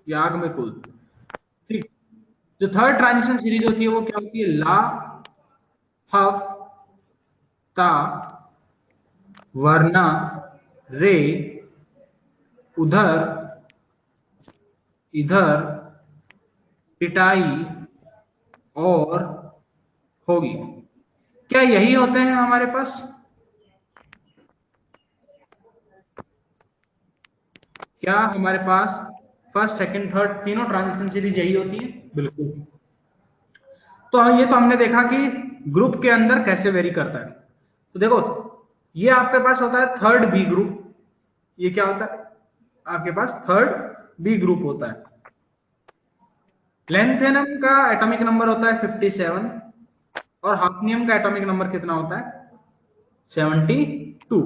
या आग में कूद। ठीक। जो थर्ड ट्रांजिशन सीरीज होती है वो क्या होती है? ला, हफ, ता, वरना, रे, उधर, इधर, पिटाई और होगी। क्या यही होते हैं हमारे पास? क्या हमारे पास फर्स्ट, सेकंड, थर्ड तीनों ट्रांजिशन सीरीज यही होती है? बिल्कुल। तो ये तो हमने देखा कि ग्रुप के अंदर कैसे वेरी करता है। तो देखो, ये आपके पास होता है थर्ड बी ग्रुप। ये क्या होता है? आपके पास थर्ड बी ग्रुप होता है। लेंथेनम का एटॉमिक नंबर होता है 57 और हाफनियम का एटॉमिक नंबर कितना होता है? 72।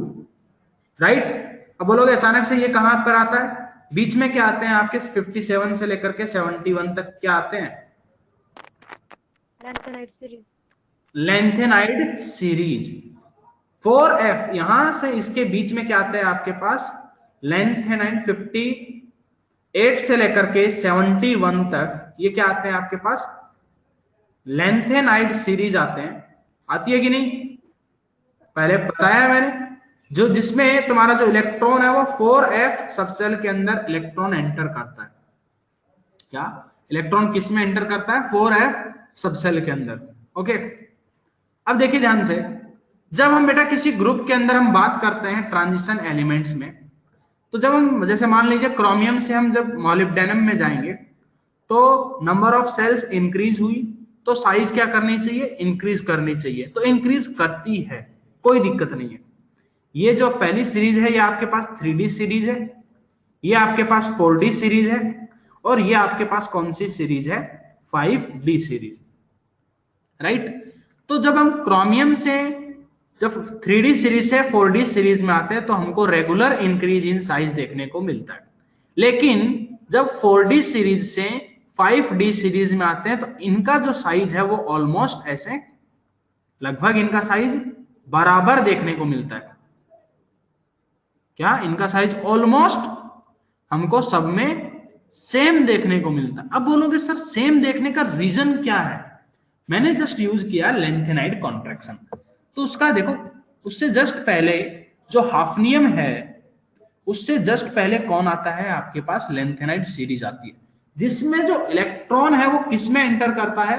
राइट। अब बोलोगे अचानक से ये कहां पर आता है? बीच में क्या आते हैं आपके? 57 से लेकर के 71 तक क्या आते हैं? Lanthanide series. Lanthanide series 4F। यहां से इसके बीच में क्या आता है आपके पास? लेंथेनाइड 58 से लेकर के 71 तक ये क्या आते हैं आपके पास? लेंथेनाइड सीरीज आते हैं। आती है कि नहीं? पहले बताया मैंने, जो जिसमें तुम्हारा जो इलेक्ट्रॉन है वो 4F सबसेल के अंदर इलेक्ट्रॉन एंटर करता है। क्या इलेक्ट्रॉन किस में एंटर करता है? 4F सबसेल के अंदर। ओके। अब देखिए ध्यान से, जब हम बेटा किसी ग्रुप के अंदर हम बात करते हैं ट्रांजिशन एलिमेंट्स में, तो जब हम जैसे मान लीजिए क्रोमियम से हम जब मॉलिब्डेनम में जाएंगे तो नंबर ऑफ सेल्स इंक्रीज हुई, तो साइज क्या करनी चाहिए? इंक्रीज करनी चाहिए। तो इंक्रीज करती है, कोई दिक्कत नहीं है। ये जो पहली सीरीज है ये आपके पास 3D सीरीज है, ये आपके पास 4D सीरीज है और ये आपके पास कौन सी सीरीज है? 5D series. राइट। तो जब हम क्रोमियम से जब 3D सीरीज से 4D सीरीज में आते हैं तो हमको रेगुलर इंक्रीज इन साइज देखने को मिलता है। लेकिन जब 4D सीरीज से 5D सीरीज में आते हैं तो इनका जो साइज है वो ऑलमोस्ट ऐसे लगभग इनका साइज बराबर देखने को मिलता है। क्या इनका साइज ऑलमोस्ट हमको सब में सेम देखने को मिलता है? अब बोलोगे सर सेम देखने का रीजन क्या है? मैंने जस्ट यूज किया लेंथेनाइड कॉन्ट्रैक्शन। तो उसका देखो, उससे जस्ट पहले जो हाफनियम है उससे जस्ट पहले कौन आता है आपके पास? लेंथेनाइड सीरीज आती है, जिसमें जो इलेक्ट्रॉन है वो किस में एंटर करता है?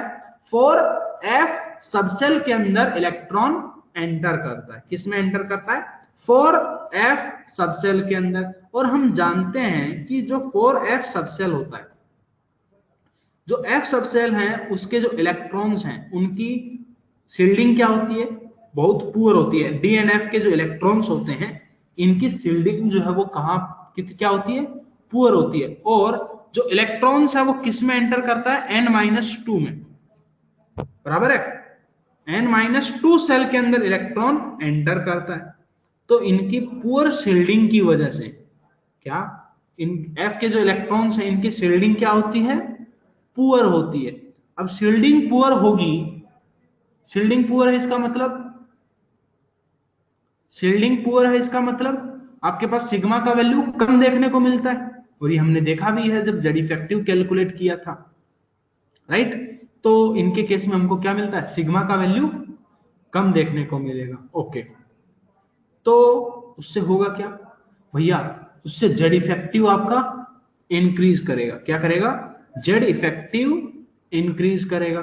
4F सबसेल के अंदर इलेक्ट्रॉन एंटर करता है। किस में एंटर करता है? 4F सबसेल के अंदर। और हम जानते हैं कि जो 4F सबसेल होता है, जो F सबसेल है उसके जो इलेक्ट्रॉन्स हैं उनकी शील्डिंग क्या होती है? बहुत पुअर होती है। डी एंड एफ के जो इलेक्ट्रॉन्स होते हैं इनकी शील्डिंग जो है वो कहाँ क्या होती है, पुअर होती है। और जो इलेक्ट्रॉन्स है वो किस में एंटर करता है, n-2 में, बराबर है, n-2 सेल के अंदर इलेक्ट्रॉन एंटर करता है। तो इनकी पुअर शील्डिंग की वजह से क्या, इन F के जो इलेक्ट्रॉन्स हैं इनकी शील्डिंग क्या होती है, पुअर होती है। अब शील्डिंग पुअर होगी, शील्डिंग पुअर है इसका मतलब, शील्डिंग पुअर है इसका मतलब आपके पास सिग्मा का वैल्यू कम देखने को मिलता है। और ये हमने देखा भी है जब जेड इफेक्टिव कैलकुलेट किया था, राइट। तो इनके केस में हमको क्या मिलता है, सिग्मा का वैल्यू कम देखने को मिलेगा। ओके, तो उससे होगा क्या भैया, उससे जेड इफेक्टिव आपका इंक्रीज करेगा। क्या करेगा, जेड इफेक्टिव इंक्रीज करेगा।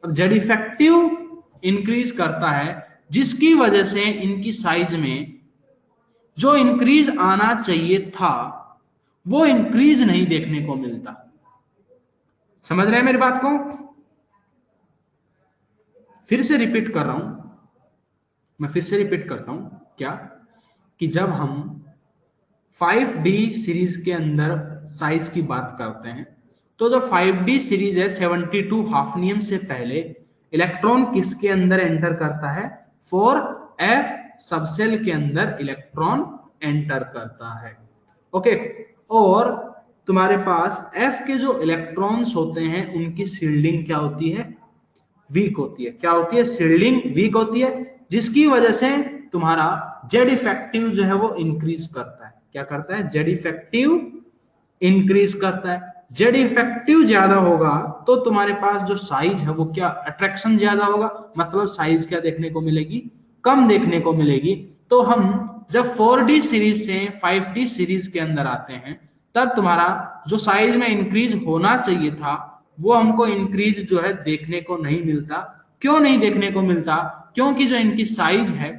अब जेड इफेक्टिव इंक्रीज करता है जिसकी वजह से इनकी साइज में जो इंक्रीज आना चाहिए था वो इंक्रीज नहीं देखने को मिलता। समझ रहे हैं मेरी बात को? फिर से रिपीट कर रहा हूं, मैं फिर से रिपीट करता हूं, क्या कि जब हम 5D सीरीज के अंदर साइज की बात करते हैं तो जो 5D सीरीज है 72 हाफनियम से पहले इलेक्ट्रॉन किसके अंदर एंटर करता है, 4F सबसेल के अंदर इलेक्ट्रॉन एंटर करता है। ओके, और तुम्हारे पास F के जो इलेक्ट्रॉन्स होते हैं उनकी शील्डिंग क्या होती है, वीक होती है। क्या होती है, शील्डिंग वीक होती है, जिसकी वजह से तुम्हारा जेड इफेक्टिव जो है वो इंक्रीज करता है। क्या करता है, जेड इफेक्टिव इंक्रीज करता है। जेड इफेक्टिव ज्यादा होगा तो तुम्हारे पास जो साइज है वो क्या, अट्रैक्शन ज्यादा होगा, मतलब साइज क्या देखने को मिलेगी, कम देखने को मिलेगी। तो हम जब 4D सीरीज से 5D सीरीज के अंदर आते हैं तब तुम्हारा जो साइज में इंक्रीज होना चाहिए था वो हमको इंक्रीज जो है देखने को नहीं मिलता। क्यों नहीं देखने को मिलता, क्योंकि जो इनकी साइज है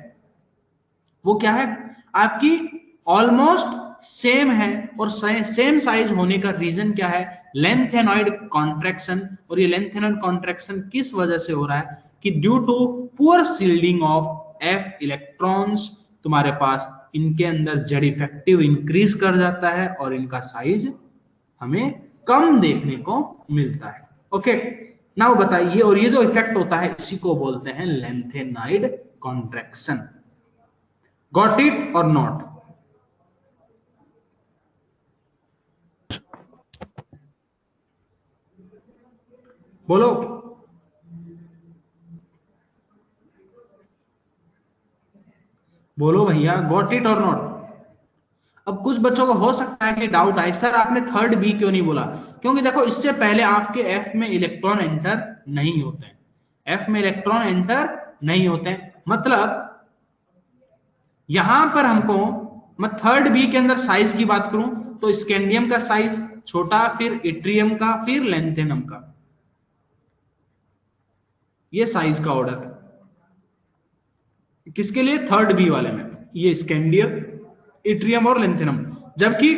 वो क्या है, आपकी ऑलमोस्ट सेम है। और सेम साइज होने का रीजन क्या है, लेंथेनॉइड कॉन्ट्रैक्शन। और ये लेंथेनॉइड कॉन्ट्रैक्शन किस वजह से हो रहा है, कि due to poor shielding of F electrons तुम्हारे पास इनके अंदर जेड इफेक्टिव इंक्रीज कर जाता है और इनका साइज हमें कम देखने को मिलता है। ओके, नाउ बताइए, और ये जो इफेक्ट होता है इसी को बोलते हैं लेंथेनाइड कॉन्ट्रैक्शन। गॉट इट और नॉट? बोलो, बोलो भैया, गॉट इट और नॉट? अब कुछ बच्चों को हो सकता है कि डाउट आए, सर आपने थर्ड बी क्यों नहीं बोला? क्योंकि देखो इससे पहले आपके एफ में इलेक्ट्रॉन एंटर नहीं होते हैं, एफ में इलेक्ट्रॉन एंटर नहीं होते हैं, मतलब यहां पर हमको, मैं थर्ड बी के अंदर साइज की बात करूं तो स्कैंडियम का साइज छोटा, फिर इट्रियम का, फिर लेंथेनम का, ये साइज का ऑर्डर किसके लिए, थर्ड बी वाले में, ये स्कैंडियम, इट्रियम और लेंथेनम। जबकि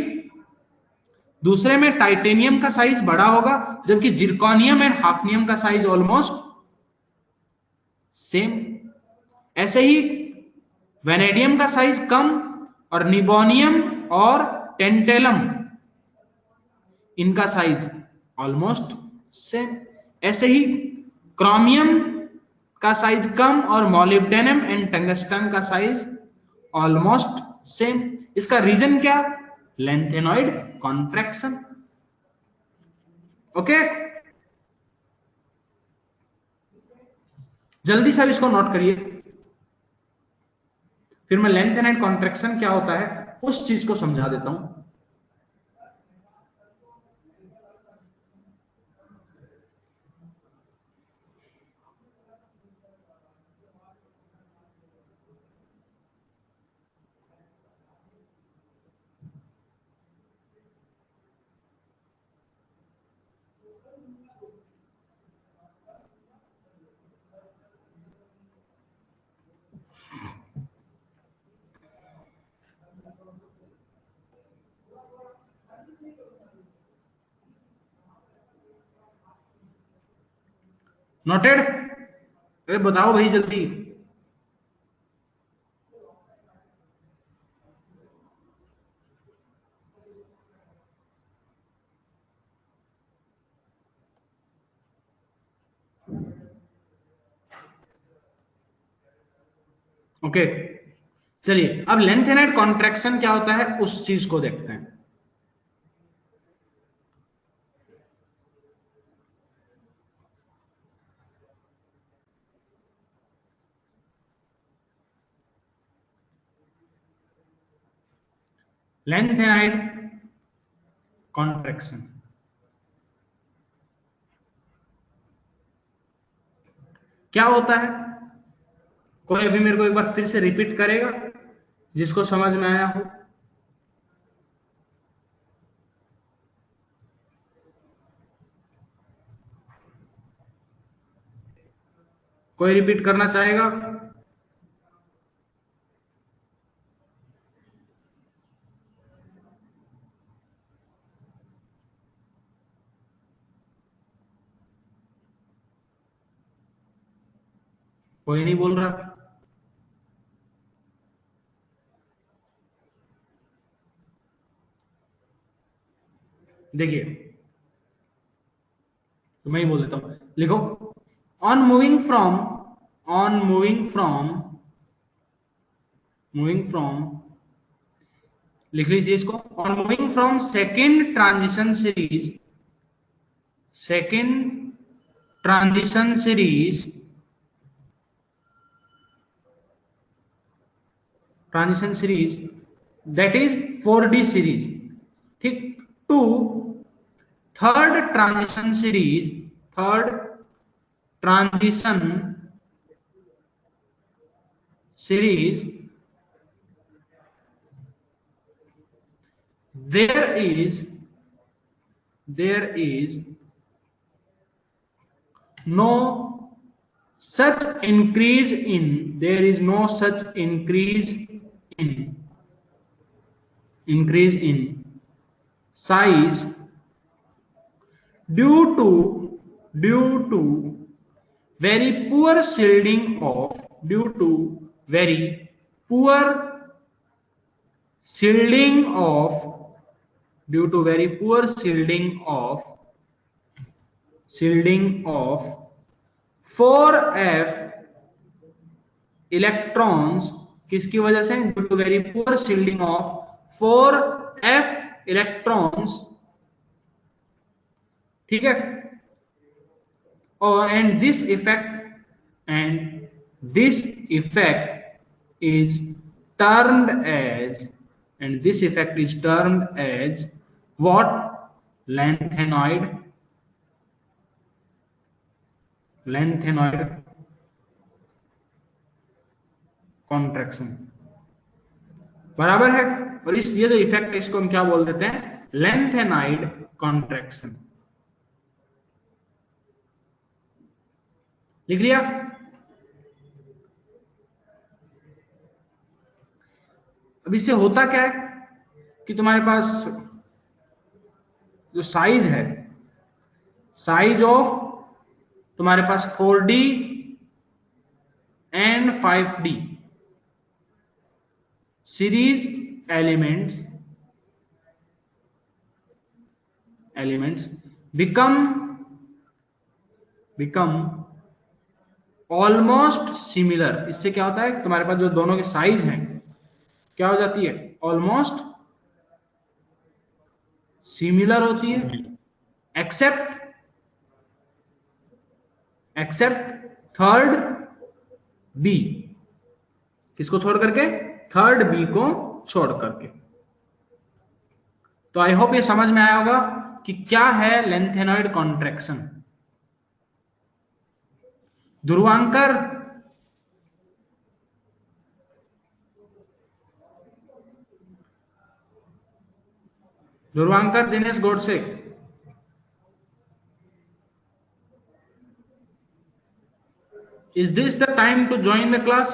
दूसरे में टाइटेनियम का साइज बड़ा होगा, जबकि जिरकॉनियम एंड हाफनियम का साइज ऑलमोस्ट सेम। ऐसे ही वेनेडियम का साइज कम, और निबोनियम और टेंटेलम इनका साइज ऑलमोस्ट सेम। ऐसे ही क्रोमियम का साइज कम, और मॉलिब्डेनम एंड टंगस्टन का साइज ऑलमोस्ट सेम। इसका रीजन क्या, लेंथेनॉइड कॉन्ट्रैक्शन। ओके, जल्दी से इसको नोट करिए, फिर मैं लेंथेनॉइड कॉन्ट्रैक्शन क्या होता है उस चीज को समझा देता हूं। नोटेड? अरे बताओ भाई जल्दी। ओके चलिए अब लेंथेनाइड कॉन्ट्रैक्शन क्या होता है उस चीज को देखते हैं। लेंथेनाइड कॉन्ट्रैक्शन क्या होता है, कोई अभी मेरे को एक बार फिर से रिपीट करेगा जिसको समझ में आया हो। कोई रिपीट करना चाहेगा? कोई नहीं बोल रहा। देखिए तो मैं ही बोल देता हूं, लिखो ऑन मूविंग फ्रॉम लिख लीजिए इसको। On moving from second transition series that is 4D series, ठीक, to third transition series there is no such increase in size due to very poor shielding of shielding of 4f electrons, किसकी वजह से? due to very poor shielding of 4f electrons, ठीक है। और and this effect is termed as what? Lanthanoid contraction, बराबर है। और ये जो इफेक्ट है इसको हम क्या बोल देते हैं? Lanthanide contraction. लिख लिया? अब इससे होता क्या है कि तुम्हारे पास जो साइज है, साइज ऑफ तुम्हारे पास 4D and 5D series elements become almost similar. इससे क्या होता है? तुम्हारे पास जो दोनों की साइज है क्या हो जाती है? ऑलमोस्ट सिमिलर होती है, एक्सेप्ट थर्ड बी। किसको छोड़ करके? थर्ड बी को छोड़ करके। तो आई होप ये समझ में आया होगा कि क्या है lanthanoid contraction. Dhruvankar Dinesh Godse, is this the time to join the class?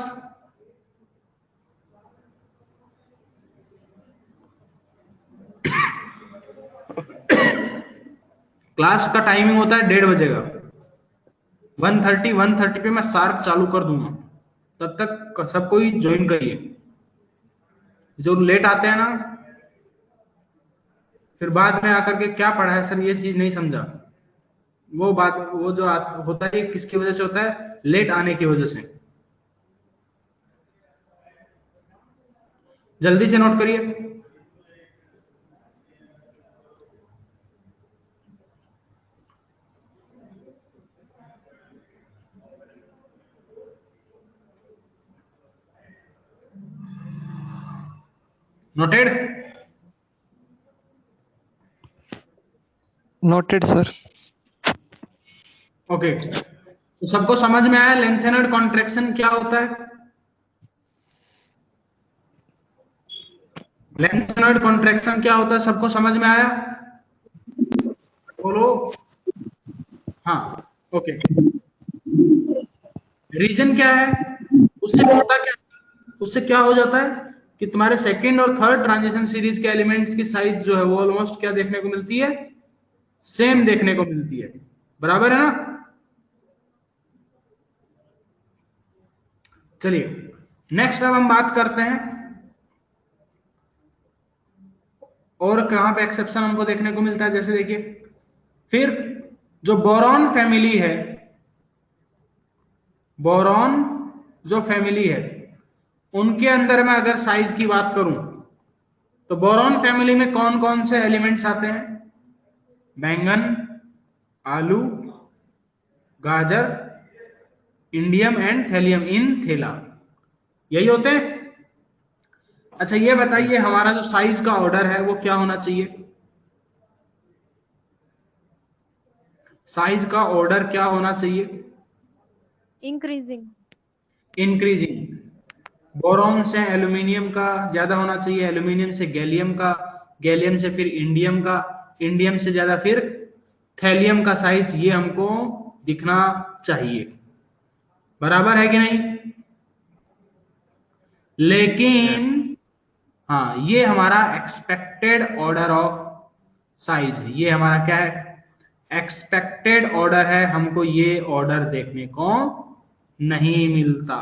Class का टाइमिंग होता है 1:30 बजे का। 1:30 पे मैं शार्प चालू कर दूंगा, तब तक सबको ही ज्वाइन करिए। जो लेट आते हैं ना, फिर बाद में आकर के क्या पढ़ा है सर ये चीज नहीं समझा, वो जो होता है किसकी वजह से होता है? लेट आने की वजह से। जल्दी से नोट करिए। नोटेड? Noted sir. ओके, तो सबको समझ में आया लेंथेनर्ड कॉन्ट्रैक्शन क्या होता है? लेंथेनर्ड कॉन्ट्रैक्शन क्या होता है, सबको समझ में आया? बोलो। हाँ, ओके। रीजन क्या है? उससे होता क्या, उससे क्या हो जाता है कि तुम्हारे सेकंड और थर्ड ट्रांजिशन सीरीज के एलिमेंट्स की साइज जो है वो ऑलमोस्ट क्या देखने को मिलती है? सेम देखने को मिलती है। बराबर है ना? चलिए नेक्स्ट अब हम बात करते हैं और कहां पे एक्सेप्शन हमको देखने को मिलता है। जैसे देखिए, फिर जो बोरॉन फैमिली है, बोरॉन जो फैमिली है उनके अंदर में अगर साइज की बात करूं तो बोरॉन फैमिली में कौन कौन से एलिमेंट्स आते हैं? बैंगन, आलू, गाजर, इंडियम एंड थैलियम इन थैला, यही होते हैं। अच्छा ये बताइए हमारा जो साइज का ऑर्डर है वो क्या होना चाहिए? साइज का ऑर्डर क्या होना चाहिए? इंक्रीजिंग। इंक्रीजिंग। बोरॉन से एल्यूमिनियम का ज्यादा होना चाहिए, एल्यूमिनियम से गैलियम का, गैलियम से फिर इंडियम का, इंडियम से ज्यादा फिर थैलियम का साइज ये हमको दिखना चाहिए। बराबर है कि नहीं? लेकिन हाँ, ये हमारा एक्सपेक्टेड ऑर्डर ऑफ साइज है। ये हमारा क्या है? एक्सपेक्टेड ऑर्डर है। हमको ये ऑर्डर देखने को नहीं मिलता।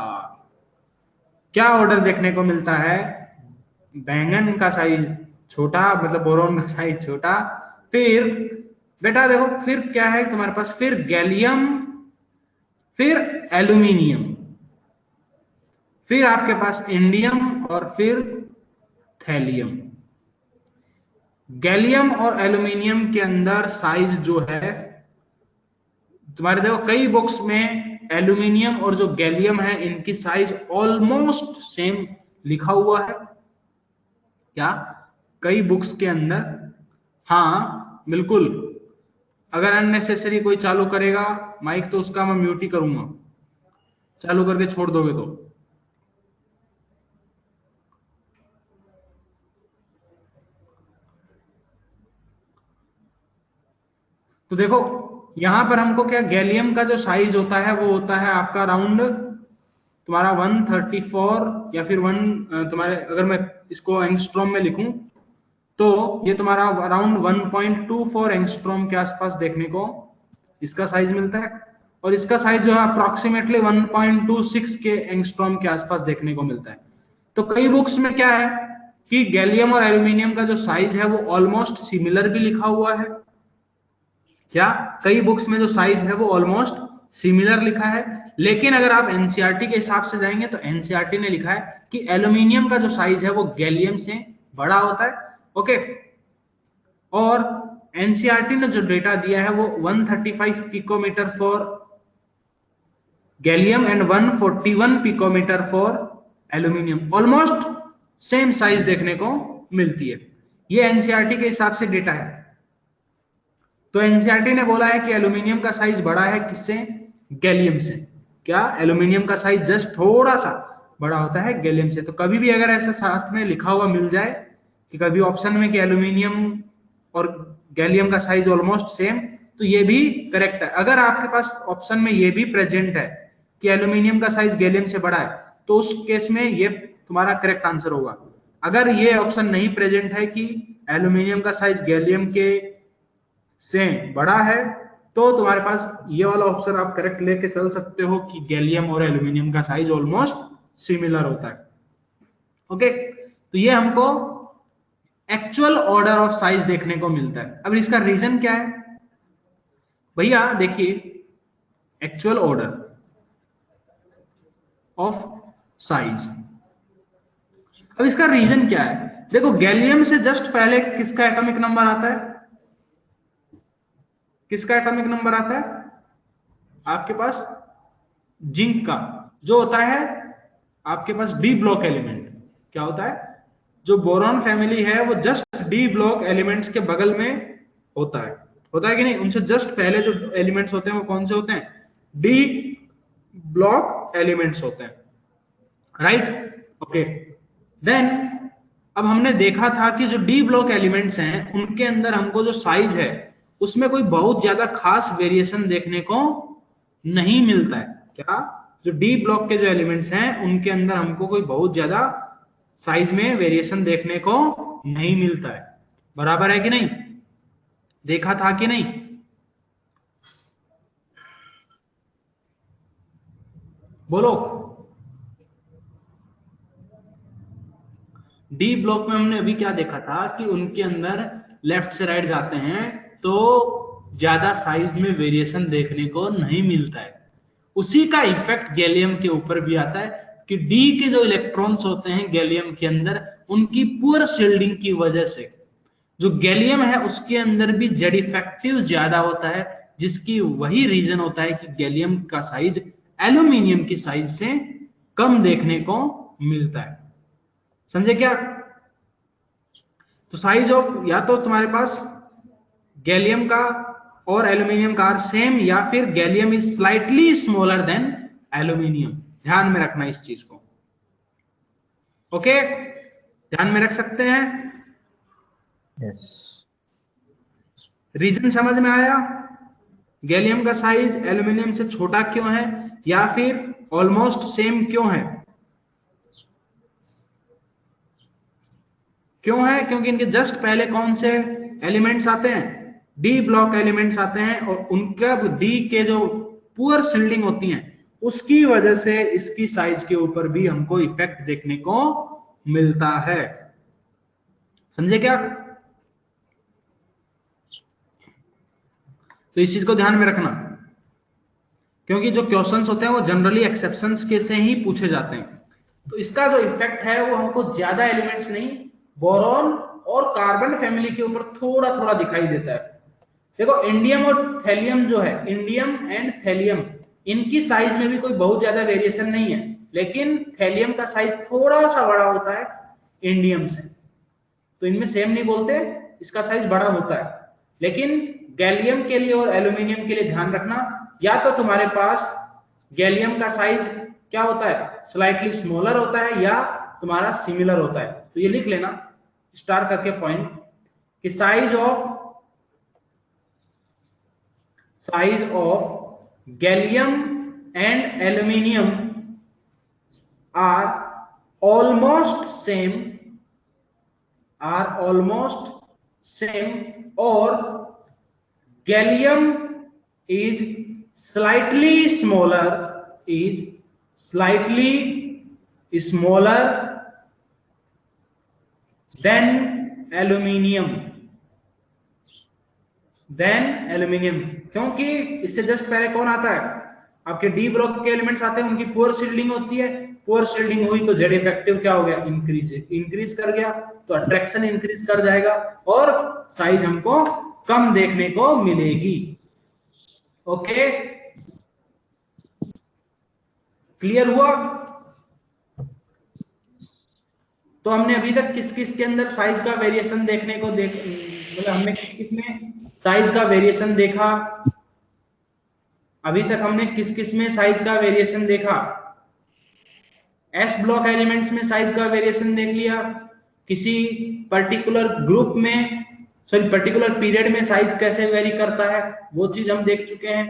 क्या ऑर्डर देखने को मिलता है? बैंगन का साइज छोटा, मतलब बोरॉन का साइज छोटा, फिर बेटा देखो फिर क्या है तुम्हारे पास, फिर गैलियम, फिर एल्यूमिनियम, फिर आपके पास इंडियम और फिर थैलियम। गैलियम और एल्यूमिनियम के अंदर साइज जो है तुम्हारे देखो कई बुक्स में एल्यूमिनियम और जो गैलियम है इनकी साइज ऑलमोस्ट सेम लिखा हुआ है। क्या? कई बुक्स के अंदर, हाँ बिल्कुल। अगर अननेसेसरी कोई चालू करेगा माइक तो उसका मैं म्यूट ही करूंगा, चालू करके छोड़ दोगे तो देखो यहां पर हमको क्या, गैलियम का जो साइज होता है वो होता है आपका अराउंड तुम्हारा 134 या फिर तुम्हारे अगर मैं इसको एंगस्ट्रॉम में लिखूं तो ये तुम्हारा अराउंड 1.24 एंगस्ट्रॉम के आसपास देखने को इसका साइज मिलता है, और इसका साइज जो है अप्रोक्सीमेटली 1.26 के एंगस्ट्रॉम के आसपास देखने को मिलता है। तो कई बुक्स में क्या है कि गैलियम और एल्यूमिनियम का जो साइज है वो ऑलमोस्ट सिमिलर भी लिखा हुआ है। क्या? कई बुक्स में जो साइज है वो ऑलमोस्ट सिमिलर लिखा है, लेकिन अगर आप एनसीईआरटी के हिसाब से जाएंगे तो एनसीईआरटी ने लिखा है कि एल्यूमिनियम का जो साइज है वो गैलियम से बड़ा होता है। ओके, और एनसीईआरटी ने जो डेटा दिया है वो 135 picometre for gallium and 141 picometre for aluminium, almost same size देखने को मिलती है। ये एनसीईआरटी के हिसाब से डेटा है। तो एनसीईआरटी ने बोला है कि एल्यूमिनियम का साइज बड़ा है किससे? गैलियम से। क्या? एल्यूमिनियम का साइज जस्ट थोड़ा सा बड़ा होता है गैलियम से। तो कभी भी अगर ऐसा साथ में लिखा हुआ मिल जाए कि कभी ऑप्शन में कि एल्यूमिनियम और गैलियम का साइज ऑलमोस्ट सेम, तो ये भी करेक्ट है। अगर आपके पास ऑप्शन में ये भी प्रेजेंट है कि एल्यूमिनियम का साइज गैलियम से बड़ा है तो उस केस में ये तुम्हारा करेक्ट आंसर होगा। अगर ये ऑप्शन नहीं प्रेजेंट है कि एल्यूमिनियम का साइज गैलियम के से बड़ा है तो तुम्हारे पास ये वाला ऑप्शन आप करेक्ट लेके चल सकते हो कि गैलियम और एल्यूमिनियम का साइज ऑलमोस्ट सिमिलर होता है। ओके, तो ये हमको एक्चुअल ऑर्डर ऑफ साइज देखने को मिलता है। अब इसका रीजन क्या है भैया? देखिए, एक्चुअल ऑर्डर ऑफ साइज, अब इसका रीजन क्या है? देखो गैलियम से जस्ट पहले किसका एटॉमिक नंबर आता है? किसका एटॉमिक नंबर आता है आपके पास? जिंक का, जो होता है आपके पास डी ब्लॉक एलिमेंट। क्या होता है? जो बोरॉन फैमिली है वो जस्ट डी ब्लॉक एलिमेंट्स के बगल में होता है कि नहीं? उनसे जस्ट पहले जो एलिमेंट्स होते हैं वो कौन से होते हैं? डी ब्लॉक एलिमेंट्स होते हैं, राइट? ओके, देन अब हमने देखा था कि जो डी ब्लॉक एलिमेंट्स हैं उनके अंदर हमको जो साइज है उसमें कोई बहुत ज्यादा खास वेरिएशन देखने को नहीं मिलता है। क्या? जो डी ब्लॉक के जो एलिमेंट्स हैं उनके अंदर हमको कोई बहुत ज्यादा साइज में वेरिएशन देखने को नहीं मिलता है। बराबर है कि नहीं? देखा था कि नहीं? बोलो। डी ब्लॉक में हमने अभी क्या देखा था कि उनके अंदर लेफ्ट से राइट जाते हैं तो ज्यादा साइज में वेरिएशन देखने को नहीं मिलता है। उसी का इफेक्ट गैलियम के ऊपर भी आता है कि डी के जो इलेक्ट्रॉन्स होते हैं गैलियम के अंदर, उनकी पुअर शील्डिंग की वजह से जो गैलियम है उसके अंदर भी जेड इफेक्टिव ज्यादा होता है, जिसकी वही रीजन होता है कि गैलियम का साइज एल्यूमिनियम की साइज से कम देखने को मिलता है। समझे क्या? तो साइज ऑफ या तो तुम्हारे पास गैलियम का और एल्यूमिनियम का आर सेम, या फिर gallium is slightly smaller than aluminium. ध्यान में रखना इस चीज को। ओके, ध्यान में रख सकते हैं? यस। रीजन समझ में आया? गैलियम का साइज एल्यूमिनियम से छोटा क्यों है या फिर ऑलमोस्ट सेम क्यों है? क्यों है? क्योंकि इनके जस्ट पहले कौन से एलिमेंट्स आते हैं? डी ब्लॉक एलिमेंट्स आते हैं, और उनका डी के जो पुअर शील्डिंग होती है उसकी वजह से इसकी साइज के ऊपर भी हमको इफेक्ट देखने को मिलता है। समझे क्या? तो इस चीज को ध्यान में रखना, क्योंकि जो क्वेश्चंस होते हैं वो जनरली एक्सेप्शंस के से ही पूछे जाते हैं। तो इसका जो इफेक्ट है वो हमको ज्यादा एलिमेंट्स नहीं, बोरॉन और कार्बन फैमिली के ऊपर थोड़ा थोड़ा दिखाई देता है। देखो इंडियम और थैलियम जो है, इंडियम एंड थैलियम, इनकी साइज में भी कोई बहुत ज्यादा वेरिएशन नहीं है, लेकिन थैलियम का साइज थोड़ा सा बड़ा होता है इंडियम से। तो इनमें सेम नहीं बोलते, इसका साइज बड़ा होता है। लेकिन गैलियम के लिए और एल्यूमिनियम के लिए ध्यान रखना, या तो तुम्हारे पास गैलियम का साइज क्या होता है? स्लाइटली स्मॉलर होता है, या तुम्हारा सिमिलर होता है। तो ये लिख लेना स्टार करके पॉइंट कि size of gallium and aluminium are almost same और gallium is slightly smaller than aluminium क्योंकि इससे जस्ट पहले कौन आता है? आपके डी ब्लॉक के एलिमेंट्स आते हैं, उनकी पुअर शील्डिंग होती है। पुअर शील्डिंग हुई तो जेड इफेक्टिव क्या हो गया? इंक्रीज कर गया, तो अट्रैक्शन इंक्रीज कर जाएगा और साइज हमको कम देखने को मिलेगी। ओके, क्लियर हुआ? तो हमने अभी तक किस किस के अंदर साइज का वेरिएशन देखने को मतलब हमने किस किस में साइज का वेरिएशन देखा? अभी तक हमने किस किस में साइज का वेरिएशन देखा? एस ब्लॉक एलिमेंट्स में साइज का वेरिएशन देख लिया, किसी पर्टिकुलर ग्रुप में पर्टिकुलर पीरियड में साइज कैसे वेरी करता है वो चीज हम देख चुके हैं।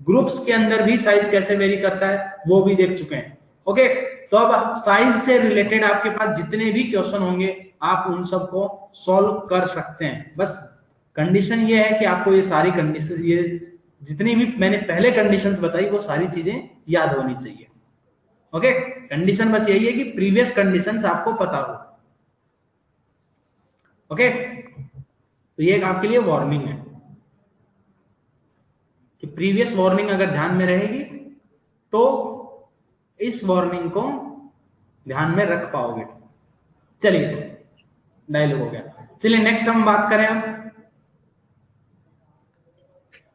ग्रुप्स के अंदर भी साइज कैसे वेरी करता है वो भी देख चुके हैं। ओके, तो अब साइज से रिलेटेड आपके पास जितने भी क्वेश्चन होंगे आप उन सब को सॉल्व कर सकते हैं। बस कंडीशन ये है कि आपको ये सारी कंडीशन, ये जितनी भी मैंने पहले कंडीशंस बताई वो सारी चीजें याद होनी चाहिए। ओके, कंडीशन बस यही है कि प्रीवियस कंडीशंस आपको पता हो। ओके, तो ये आपके लिए वार्निंग है कि प्रीवियस वार्निंग अगर ध्यान में रहेगी तो इस वार्निंग को ध्यान में रख पाओगे। चलिए डायलॉग हो गया। चलिए नेक्स्ट हम बात करें अब,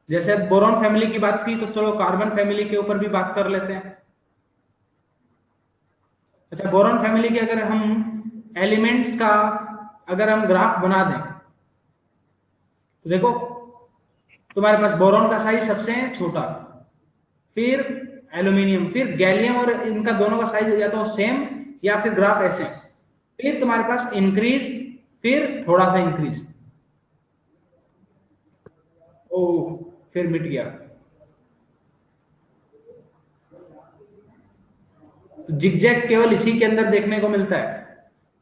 जैसे बोरॉन फैमिली की बात की, तो चलो कार्बन फैमिली के ऊपर भी बात कर लेते हैं। अच्छा, बोरॉन फैमिली के अगर हम एलिमेंट्स का अगर हम ग्राफ बना दें तो देखो तुम्हारे पास बोरॉन का साइज सबसे छोटा, फिर एल्यूमिनियम, फिर गैलियम, और इनका दोनों का साइज या तो सेम या फिर ग्राफ ऐसे, फिर तुम्हारे पास इंक्रीज, फिर थोड़ा सा इंक्रीज, ओ फिर मिट गया। जिगजैग केवल इसी के अंदर देखने को मिलता है,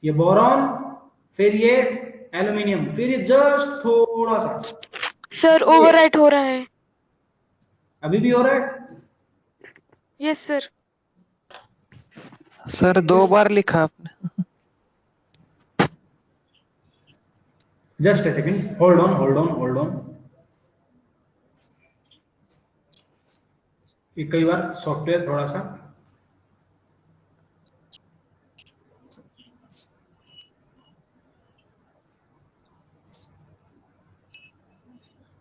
ये बोरॉन, फिर ये एल्यूमिनियम, फिर ये जस्ट थोड़ा सा। सर ओवरराइट हो रहा है। अभी भी हो रहा है? Yes sir. सर 2 बार लिखा आपने। Just a second, hold on hold on hold on. ये कई बार सॉफ्टवेयर थोड़ा सा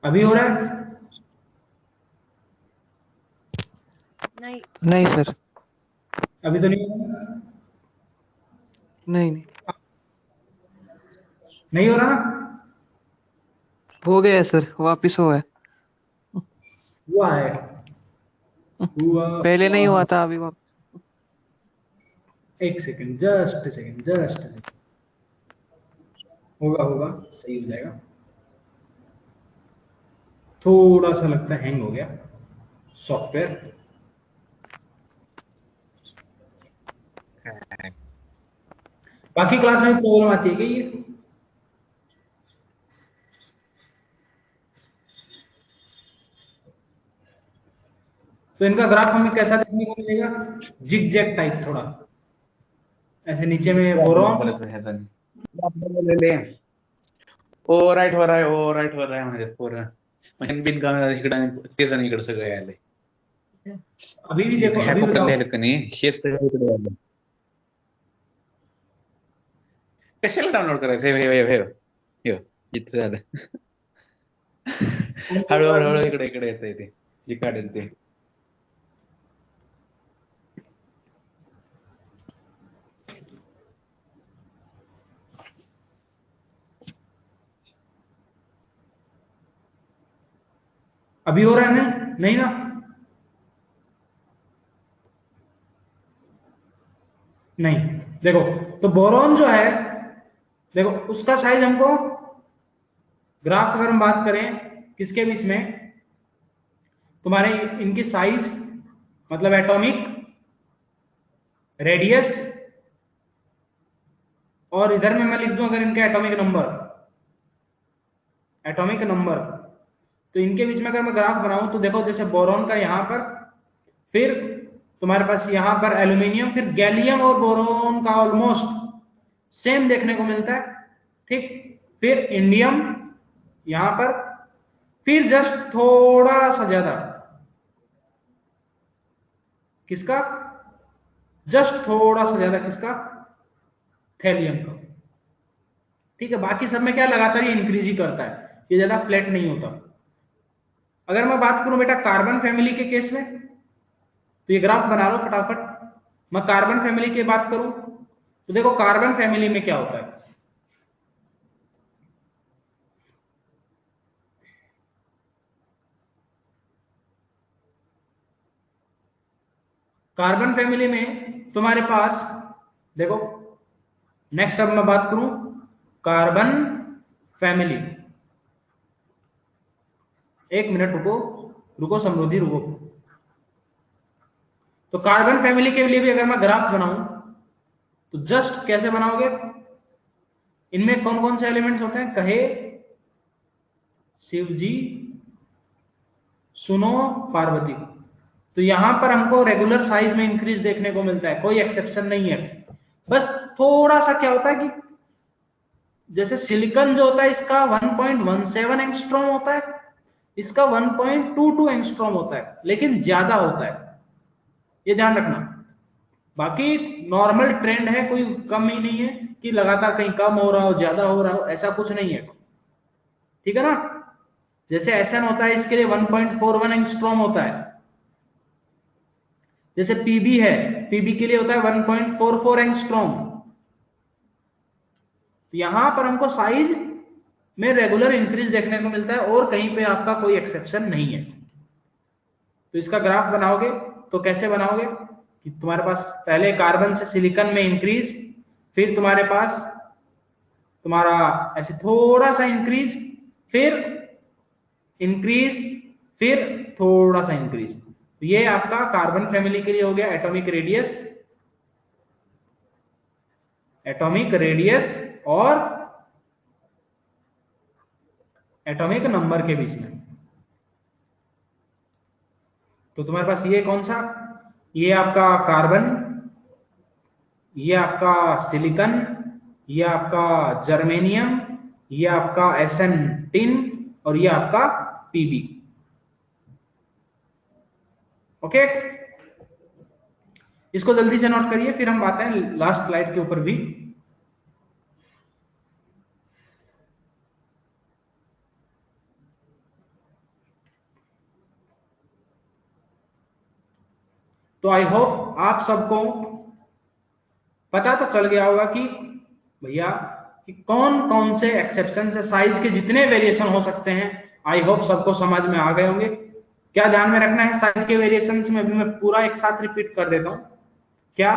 अभी हो रहा है? नहीं नहीं सर, अभी तो नहीं हो रहा? नहीं नहीं हो रहा ना? हो गया सर, वापिस हुआ है। हुआ है, हुआ पहले नहीं हुआ था, अभी एक second, just second, just second, होगा होगा, सही हो जाएगा। थोड़ा सा लगता है हैंग हो गया सॉफ्टवेयर। बाकी क्लास में प्रॉब्लम आती है क्या ये? तो इनका ग्राफ हमें कैसा देखने को मिलेगा? जिग जैग टाइप, थोड़ा ऐसे नीचे में बोरॉन, ओव्हरराईट हो रहा है, ओव्हरराईट हो रहा है म्हणजे पोरं बिनकाम इकडं तेच आणि इकडं सगळं आलंय। अभी भी देखो, ह्या अभी कोपऱ्यात बताओ, लिहिलं का नाही, हेच सगळं इकडे आलं। कशाला डाउनलोड करायचं? हे इथं झालं। हळूहळू इकडे इकडे येतंय ते, जे काढेल ते। अभी हो रहा है? नहीं नहीं ना? नहीं, देखो तो बोरॉन जो है, देखो उसका साइज हमको, ग्राफ अगर हम बात करें किसके बीच में, तुम्हारे इनकी साइज मतलब एटॉमिक रेडियस, और इधर में मैं लिख दूं अगर इनका एटॉमिक नंबर, एटॉमिक नंबर, तो इनके बीच में अगर मैं ग्राफ बनाऊं तो देखो जैसे बोरॉन का यहां पर, फिर तुम्हारे पास यहां पर एल्यूमिनियम, फिर गैलियम और बोरॉन का ऑलमोस्ट सेम देखने को मिलता है, ठीक। फिर इंडियम यहां पर, फिर जस्ट थोड़ा सा ज्यादा किसका, जस्ट थोड़ा सा ज्यादा किसका, थैलियम का, ठीक है। बाकी सब में क्या लगातार ये इंक्रीज ही करता है, ये ज्यादा फ्लैट नहीं होता। अगर मैं बात करूं बेटा कार्बन फैमिली के केस में, तो ये ग्राफ बना लो फटाफट। मैं कार्बन फैमिली की बात करूं तो देखो कार्बन फैमिली में क्या होता है, कार्बन फैमिली में तुम्हारे पास देखो, नेक्स्ट अब मैं बात करूं कार्बन फैमिली, एक मिनट रुको रुको समृद्धि रुको। तो कार्बन फैमिली के लिए भी अगर मैं ग्राफ बनाऊं तो जस्ट कैसे बनाओगे, इनमें कौन कौन से एलिमेंट्स होते हैं, कहे शिवजी, सुनो पार्वती। तो यहां पर हमको रेगुलर साइज में इंक्रीज देखने को मिलता है, कोई एक्सेप्शन नहीं है। बस थोड़ा सा क्या होता है कि जैसे सिलिकॉन जो होता है इसका 1.17 एंगस्ट्रॉम होता है, इसका 1.22 एंगस्ट्रॉम होता है, लेकिन ज्यादा होता है, ये ध्यान रखना। बाकी नॉर्मल ट्रेंड है, कोई कम ही नहीं है कि लगातार कहीं कम हो रहा हो, ज्यादा हो रहा हो, ऐसा कुछ नहीं है, ठीक है ना। जैसे एसएन होता है इसके लिए 1.41 एंगस्ट्रॉम होता है, जैसे पीबी है, पीबी के लिए होता है 1.44 एंगस्ट्रॉम। तो यहां पर हमको साइज में रेगुलर इंक्रीज देखने को मिलता है और कहीं पे आपका कोई एक्सेप्शन नहीं है। तो इसका ग्राफ बनाओगे तो कैसे बनाओगे कि तुम्हारे पास पहले कार्बन से सिलिकॉन में इंक्रीज, फिर तुम्हारे पास तुम्हारा ऐसे थोड़ा सा इंक्रीज, फिर इंक्रीज, फिर थोड़ा सा इंक्रीज। तो ये आपका कार्बन फैमिली के लिए हो गया एटॉमिक रेडियस और एटॉमिक नंबर के बीच में। तो तुम्हारे पास ये कौन सा, ये आपका कार्बन, ये आपका सिलिकॉन, ये आपका जर्मेनियम, ये आपका एसएन टिन और ये आपका पीबी। ओके, इसको जल्दी से नोट करिए, फिर हम बातें हैं लास्ट स्लाइड के ऊपर भी। तो आई होप आप सबको पता तो चल गया होगा कि भैया कि कौन कौन से एक्सेप्शन से साइज के जितने वेरिएशन हो सकते हैं, आई होप सबको समझ में आ गए होंगे। क्या ध्यान में रखना है साइज के वेरिएशंस में, अभी मैं पूरा एक साथ रिपीट कर देता हूं। क्या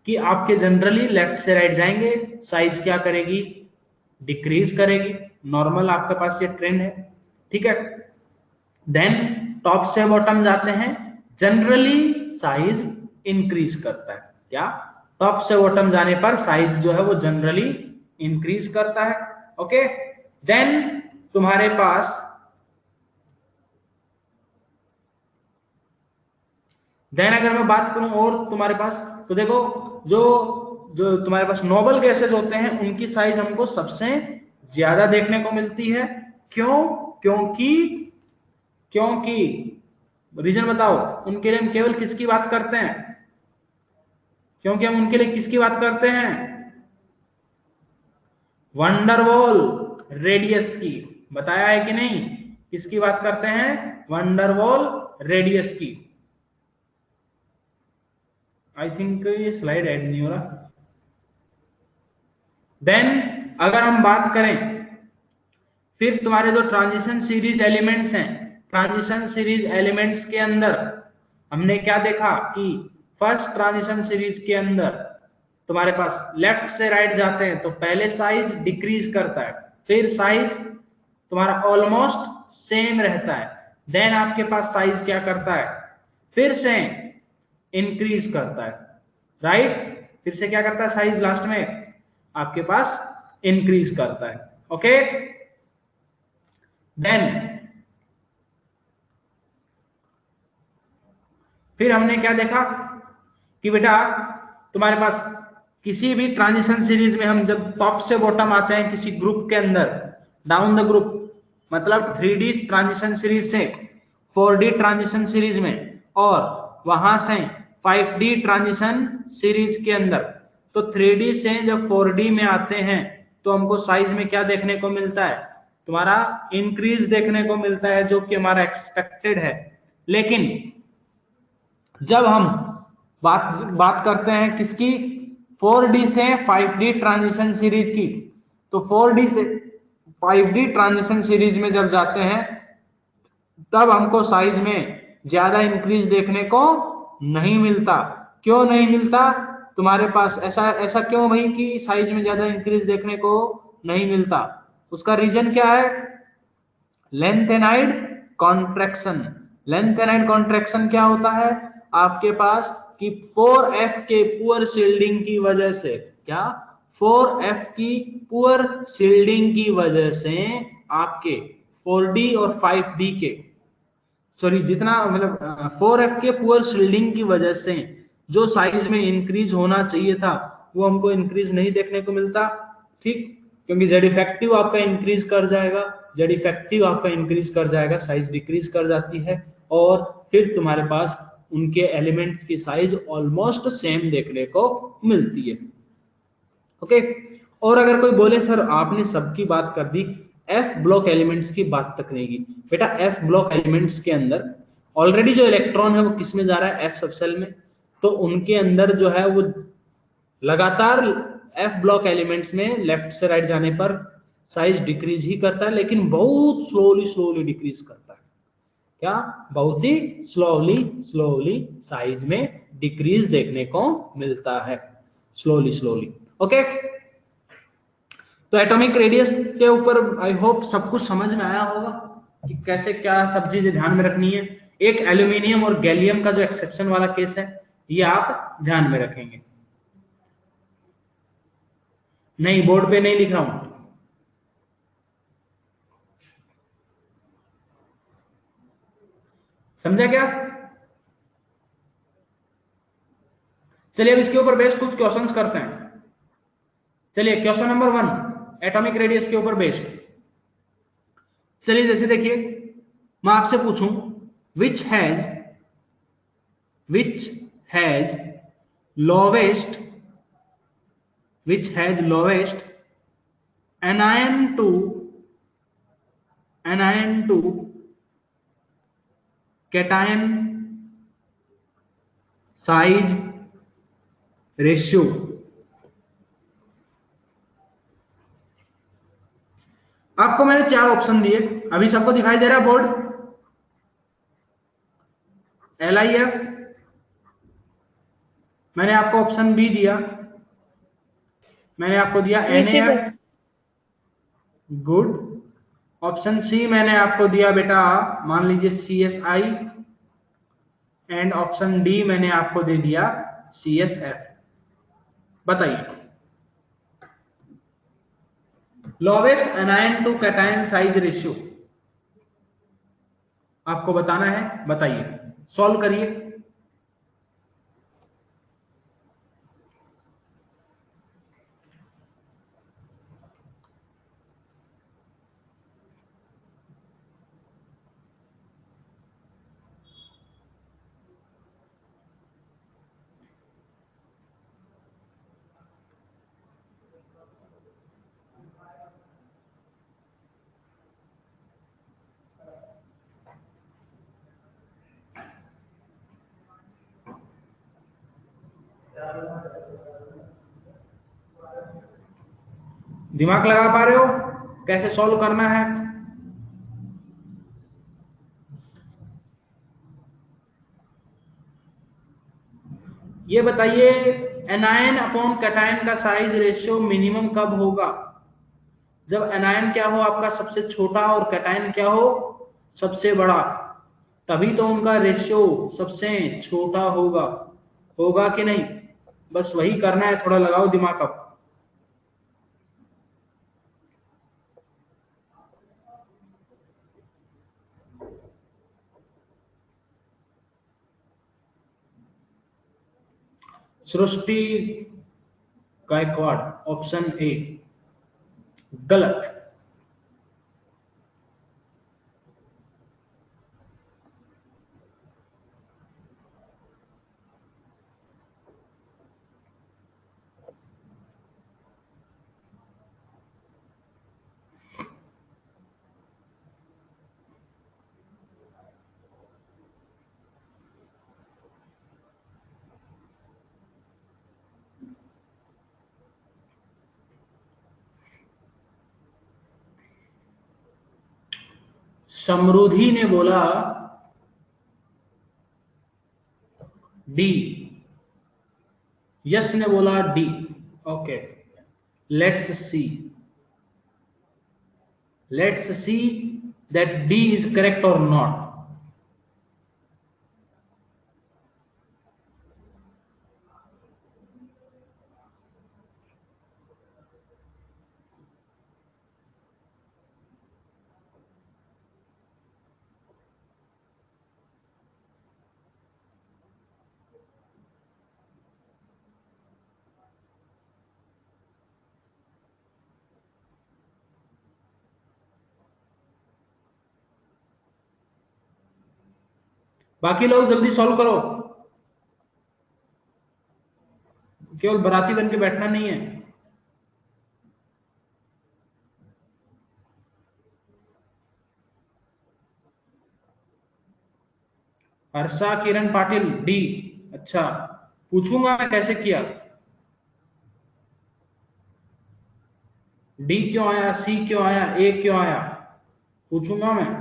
कि आपके जनरली लेफ्ट से राइट जाएंगे, साइज क्या करेगी, डिक्रीज करेगी, नॉर्मल आपके पास ये ट्रेंड है, ठीक है। देन टॉप से बॉटम जाते हैं, जनरली साइज इंक्रीज करता है। क्या टॉप से बॉटम जाने पर साइज जो है वो जनरली इंक्रीज करता है। ओके, देन तुम्हारे पास अगर मैं बात करूं और तुम्हारे पास, तो देखो जो जो तुम्हारे पास नोबल गैसेस होते हैं उनकी साइज हमको सबसे ज्यादा देखने को मिलती है। क्यों? क्योंकि रीजन बताओ, उनके लिए हम केवल किसकी बात करते हैं? क्योंकि हम उनके लिए किसकी बात करते हैं? वंडरवॉल रेडियस की। बताया है कि नहीं? किसकी बात करते हैं? वंडरवॉल रेडियस की। आई थिंक ये स्लाइड ऐड नहीं हो रहा। देन अगर हम बात करें फिर तुम्हारे जो ट्रांजिशन सीरीज एलिमेंट्स हैं, ट्रांजिशन सीरीज एलिमेंट्स के अंदर हमने क्या देखा कि फर्स्ट ट्रांजिशन सीरीज के अंदर तुम्हारे पास लेफ्ट से राइट जाते हैं तो पहले साइज डिक्रीज करता है, फिर साइज तुम्हारा ऑलमोस्ट सेम रहता है, देन आपके पास साइज क्या करता है? फिर से इंक्रीज करता है, राइट? फिर से क्या करता है? साइज लास्ट में आपके पास इंक्रीज करता है। ओके, देन फिर हमने क्या देखा कि बेटा तुम्हारे पास किसी भी ट्रांजिशन सीरीज में हम जब टॉप से बॉटम आते हैं किसी ग्रुप के अंदर, डाउन द ग्रुप, मतलब 3D ट्रांजिशन सीरीज से 4D ट्रांजिशन सीरीज में और वहां से 5D ट्रांजिशन सीरीज के अंदर, तो 3D से जब 4D में आते हैं तो हमको साइज में क्या देखने को मिलता है? तुम्हारा इंक्रीज देखने को मिलता है, जो कि हमारा एक्सपेक्टेड है। लेकिन जब हम बात करते हैं किसकी? 4D से 5D ट्रांजिशन सीरीज की, तो 4D से 5D ट्रांजिशन सीरीज में जब जाते हैं तब हमको साइज में ज्यादा इंक्रीज देखने को नहीं मिलता। क्यों नहीं मिलता? तुम्हारे पास ऐसा क्यों भाई कि साइज में ज्यादा इंक्रीज देखने को नहीं मिलता? उसका रीजन क्या है? Lanthanide contraction. लेंथेनाइड कॉन्ट्रैक्शन क्या होता है आपके पास कि 4F के पुअर शील्डिंग की वजह से, क्या 4F की पुअर शील्डिंग की वजह से आपके 4D और 5D के, सॉरी जितना मतलब 4F के पुअर शील्डिंग की वजह से जो साइज में इंक्रीज होना चाहिए था वो हमको इंक्रीज नहीं देखने को मिलता, ठीक? क्योंकि जेड इफेक्टिव आपका इंक्रीज कर जाएगा, साइज डिक्रीज कर जाती है और फिर तुम्हारे पास उनके एलिमेंट्स की साइज ऑलमोस्ट सेम देखने को मिलती है। ओके, और अगर कोई बोले सर आपने सबकी बात कर दी, एफ ब्लॉक एलिमेंट्स की बात तक नहीं की, बेटा एफ ब्लॉक एलिमेंट्स के अंदर ऑलरेडी जो इलेक्ट्रॉन है वो किस में जा रहा है, एफ सबसेल में, तो उनके अंदर जो है वो लगातार एफ ब्लॉक एलिमेंट्स में लेफ्ट से राइट जाने पर साइज डिक्रीज ही करता है, लेकिन बहुत स्लोली डिक्रीज करता है। क्या? बहुत ही स्लोली साइज में डिक्रीज देखने को मिलता है, स्लोली। ओके, तो एटॉमिक रेडियस के ऊपर आई होप सब कुछ समझ में आया होगा कि कैसे क्या सब चीजें ध्यान में रखनी है। एक एल्यूमिनियम और गैलियम का जो एक्सेप्शन वाला केस है ये आप ध्यान में रखेंगे। नहीं, बोर्ड पे नहीं लिख रहा हूं। समझा क्या? चलिए अब इसके ऊपर बेस्ड कुछ क्वेश्चंस करते हैं। चलिए क्वेश्चन नंबर 1 एटॉमिक रेडियस के ऊपर बेस्ड। चलिए जैसे देखिए मैं आपसे पूछूं which has lowest anion to cation size ratio। आपको मैंने 4 ऑप्शन दिए, अभी सबको दिखाई दे रहा है बोर्ड? LIF, मैंने आपको ऑप्शन बी दिया, मैंने आपको दिया NAF, गुड। ऑप्शन सी मैंने आपको दिया बेटा मान लीजिए CSI, एंड ऑप्शन डी मैंने आपको दे दिया CSF। बताइए lowest anion to cation size ratio आपको बताना है, बताइए, सॉल्व करिए। दिमाग लगा पा रहे हो कैसे सॉल्व करना है? ये बताइए एनायन अपॉन कैटायन का साइज रेशियो मिनिमम कब होगा? जब एनायन क्या हो आपका सबसे छोटा और कैटायन क्या हो सबसे बड़ा, तभी तो उनका रेशियो सबसे छोटा होगा। होगा कि नहीं? बस वही करना है, थोड़ा लगाओ दिमाग अब। सृष्टि गायकवाड़ ऑप्शन ए गलत। समृद्धि ने बोला डी, यस ने बोला D. Okay, let's see that D is correct और नॉट। बाकी लोग जल्दी सॉल्व करो। केवल बराती बन के बैठना नहीं है। हर्षा किरण पाटिल डी। अच्छा, पूछूंगा मैं कैसे किया। डी क्यों आया, सी क्यों आया, ए क्यों आया, पूछूंगा मैं,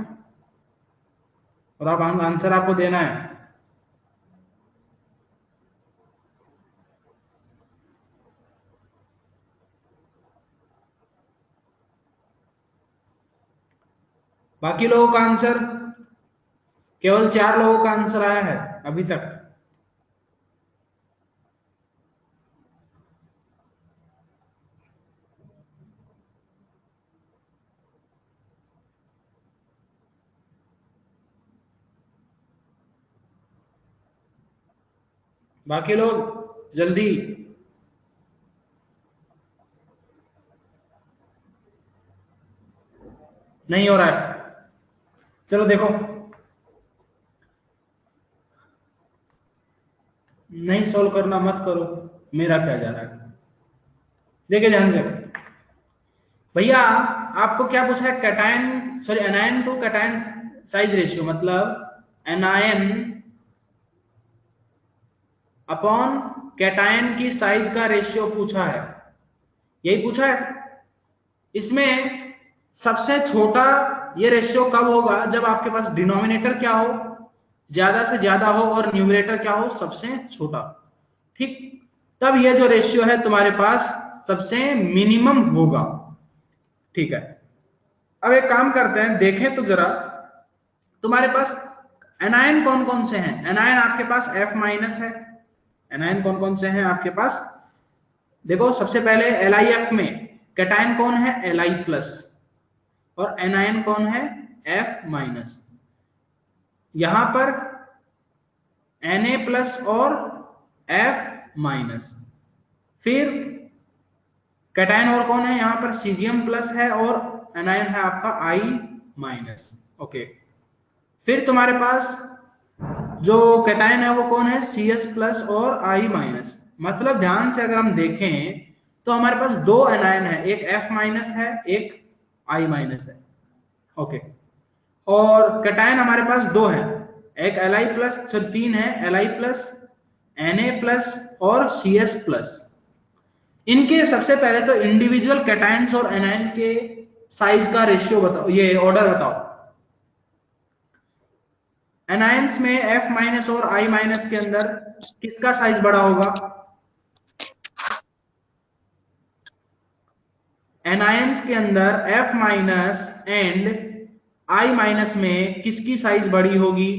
और आप आंसर आपको देना है। बाकी लोगों का आंसर, केवल 4 लोगों का आंसर आया है अभी तक। बाकी लोग जल्दी। नहीं हो रहा है, चलो देखो। नहीं सॉल्व करना मत करो, मेरा क्या जा रहा है। देखिए ध्यान से भैया, आपको क्या पूछा है, cation sorry anion to cation size ratio, मतलब एनायन अपॉन कैटायन की साइज का रेशियो पूछा है, यही पूछा है। इसमें सबसे छोटा ये रेशियो कब होगा, जब आपके पास डिनोमिनेटर क्या हो, ज्यादा से ज्यादा हो, और न्यूमरेटर क्या हो, सबसे छोटा। ठीक, तब ये जो रेशियो है तुम्हारे पास सबसे मिनिमम होगा। ठीक है, अब एक काम करते हैं, देखें तो जरा तुम्हारे पास एनायन कौन कौन से हैं। एनायन आपके पास F माइनस है। एनायन कौन कौन से हैं आपके पास, देखो सबसे पहले LiF में कैटायन कौन है, Li प्लस, और एनायन कौन है, F माइनस। यहां पर Na प्लस और F माइनस। फिर कैटायन और कौन है, यहां पर Cgm प्लस है, और एनायन है आपका I माइनस। ओके, फिर तुम्हारे पास जो कैटायन है वो कौन है, Cs प्लस और I माइनस। मतलब ध्यान से अगर हम देखें तो हमारे पास 2 एनायन है, एक F माइनस है, एक I माइनस है। ओके, और कैटायन हमारे पास 2 है, एक Li प्लस, सॉरी 3 है, Li प्लस, Na प्लस और Cs प्लस। इनके सबसे पहले तो इंडिविजुअल कैटायंस और एनायन के साइज का रेशियो बताओ, ये ऑर्डर बताओ। एनायंस में F माइनस और I माइनस के अंदर किसका साइज बड़ा होगा, एनायंस के अंदर F minus and I minus में किसकी साइज बड़ी होगी,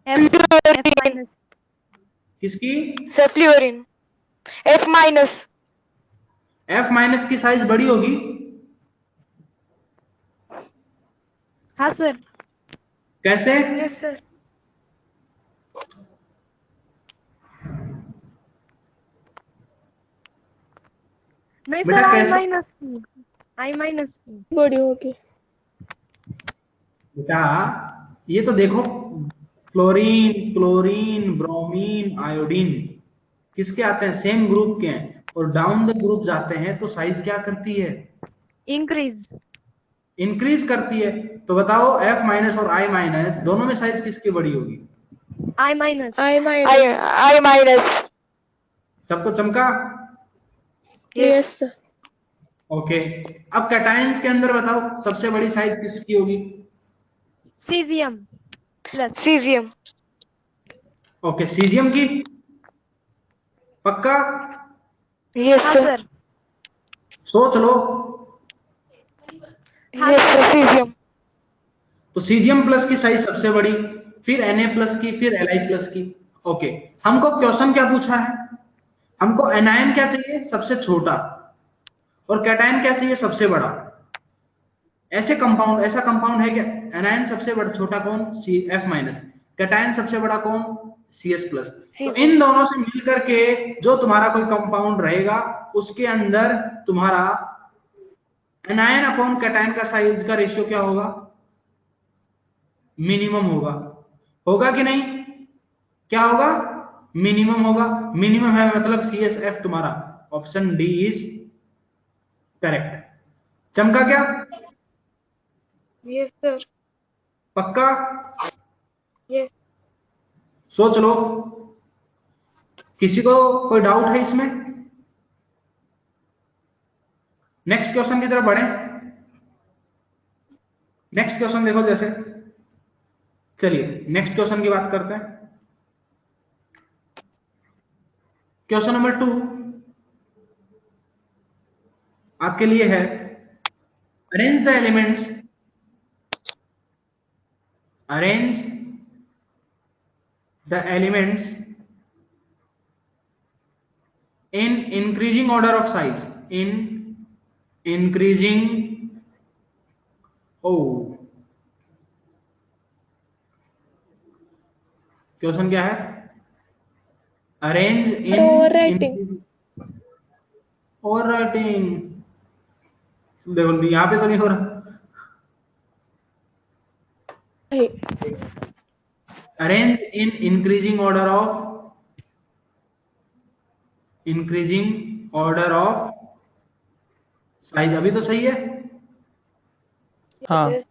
F माइनस। किसकी, sir fluorine F minus. F minus की साइज बड़ी होगी। हाँ सर। कैसे, यस सर। नहीं बेटा सर, कैसे, I माइनस की बड़ी होगी। बेटा ये तो देखो, फ्लोरीन, क्लोरीन, ब्रोमीन, आयोडीन किसके आते हैं, सेम ग्रुप के हैं, और डाउन द ग्रुप जाते हैं तो साइज क्या करती है, इंक्रीज। इंक्रीज करती है। तो बताओ F माइनस और I माइनस दोनों में साइज किसकी बड़ी होगी, I माइनस। I minus. सबको चमका। Yes sir. ओके, अब कैटायंस के अंदर बताओ सबसे बड़ी साइज किसकी होगी, Cesium plus. Caesium. Okay, caesium की, पक्का, यस हाँ सर। सर। सोच लो। हाँ यस सर। Sir caesium. तो सीजियम प्लस की साइज सबसे बड़ी, फिर Na प्लस की, फिर Li प्लस की। ओके, हमको क्वेश्चन क्या पूछा है, हमको एनायन क्या चाहिए, सबसे छोटा, और कैटायन क्या चाहिए, सबसे बड़ा। ऐसे कंपाउंड, ऐसा कंपाउंड है कि एनायन सबसे बड़ा, छोटा कौन, F माइनस, कैटायन सबसे बड़ा कौन, Cs प्लस। तो इन दोनों से मिलकर के जो तुम्हारा कोई कंपाउंड रहेगा उसके अंदर तुम्हारा एनायन अपॉन कैटायन का साइज का रेशियो क्या होगा, मिनिमम होगा। होगा कि नहीं, क्या होगा, मिनिमम होगा, मिनिमम है मतलब CSF तुम्हारा, ऑप्शन डी इज करेक्ट। चमका क्या? Yes, sir. पक्का? Yes. सोच लो, किसी को कोई डाउट है इसमें? नेक्स्ट क्वेश्चन की तरफ बढ़े। नेक्स्ट क्वेश्चन देखो, जैसे चलिए नेक्स्ट क्वेश्चन की बात करते हैं। क्वेश्चन नंबर 2 आपके लिए है, arrange the elements, arrange the elements in increasing order of size, in increasing, oh question क्या है? Arrange in Overwriting. Over writing, देखो यहाँ पे तो नहीं हो रहा। Hey. Arrange in increasing order of, increasing order of size, अभी तो सही है। हाँ। Yes.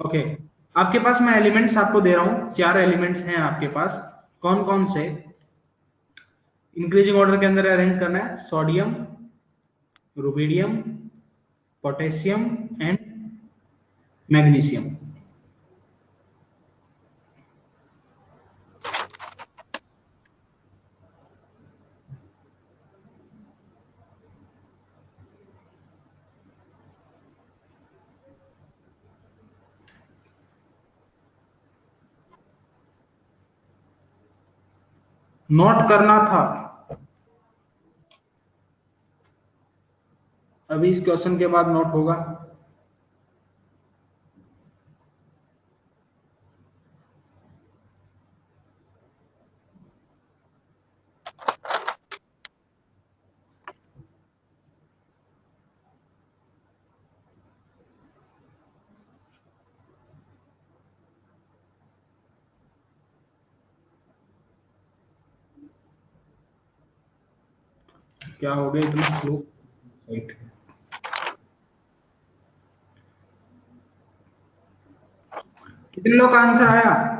ओके, आपके पास मैं एलिमेंट्स आपको दे रहा हूं, 4 एलिमेंट्स हैं आपके पास। कौन कौन से इंक्रीजिंग ऑर्डर के अंदर अरेंज करना है? Sodium, rubidium, potassium and magnesium. Note करना था, अभी इस क्वेश्चन के बाद नोट होगा। क्या हो गया इतना स्लो साइट? कितने लोग का आंसर आया?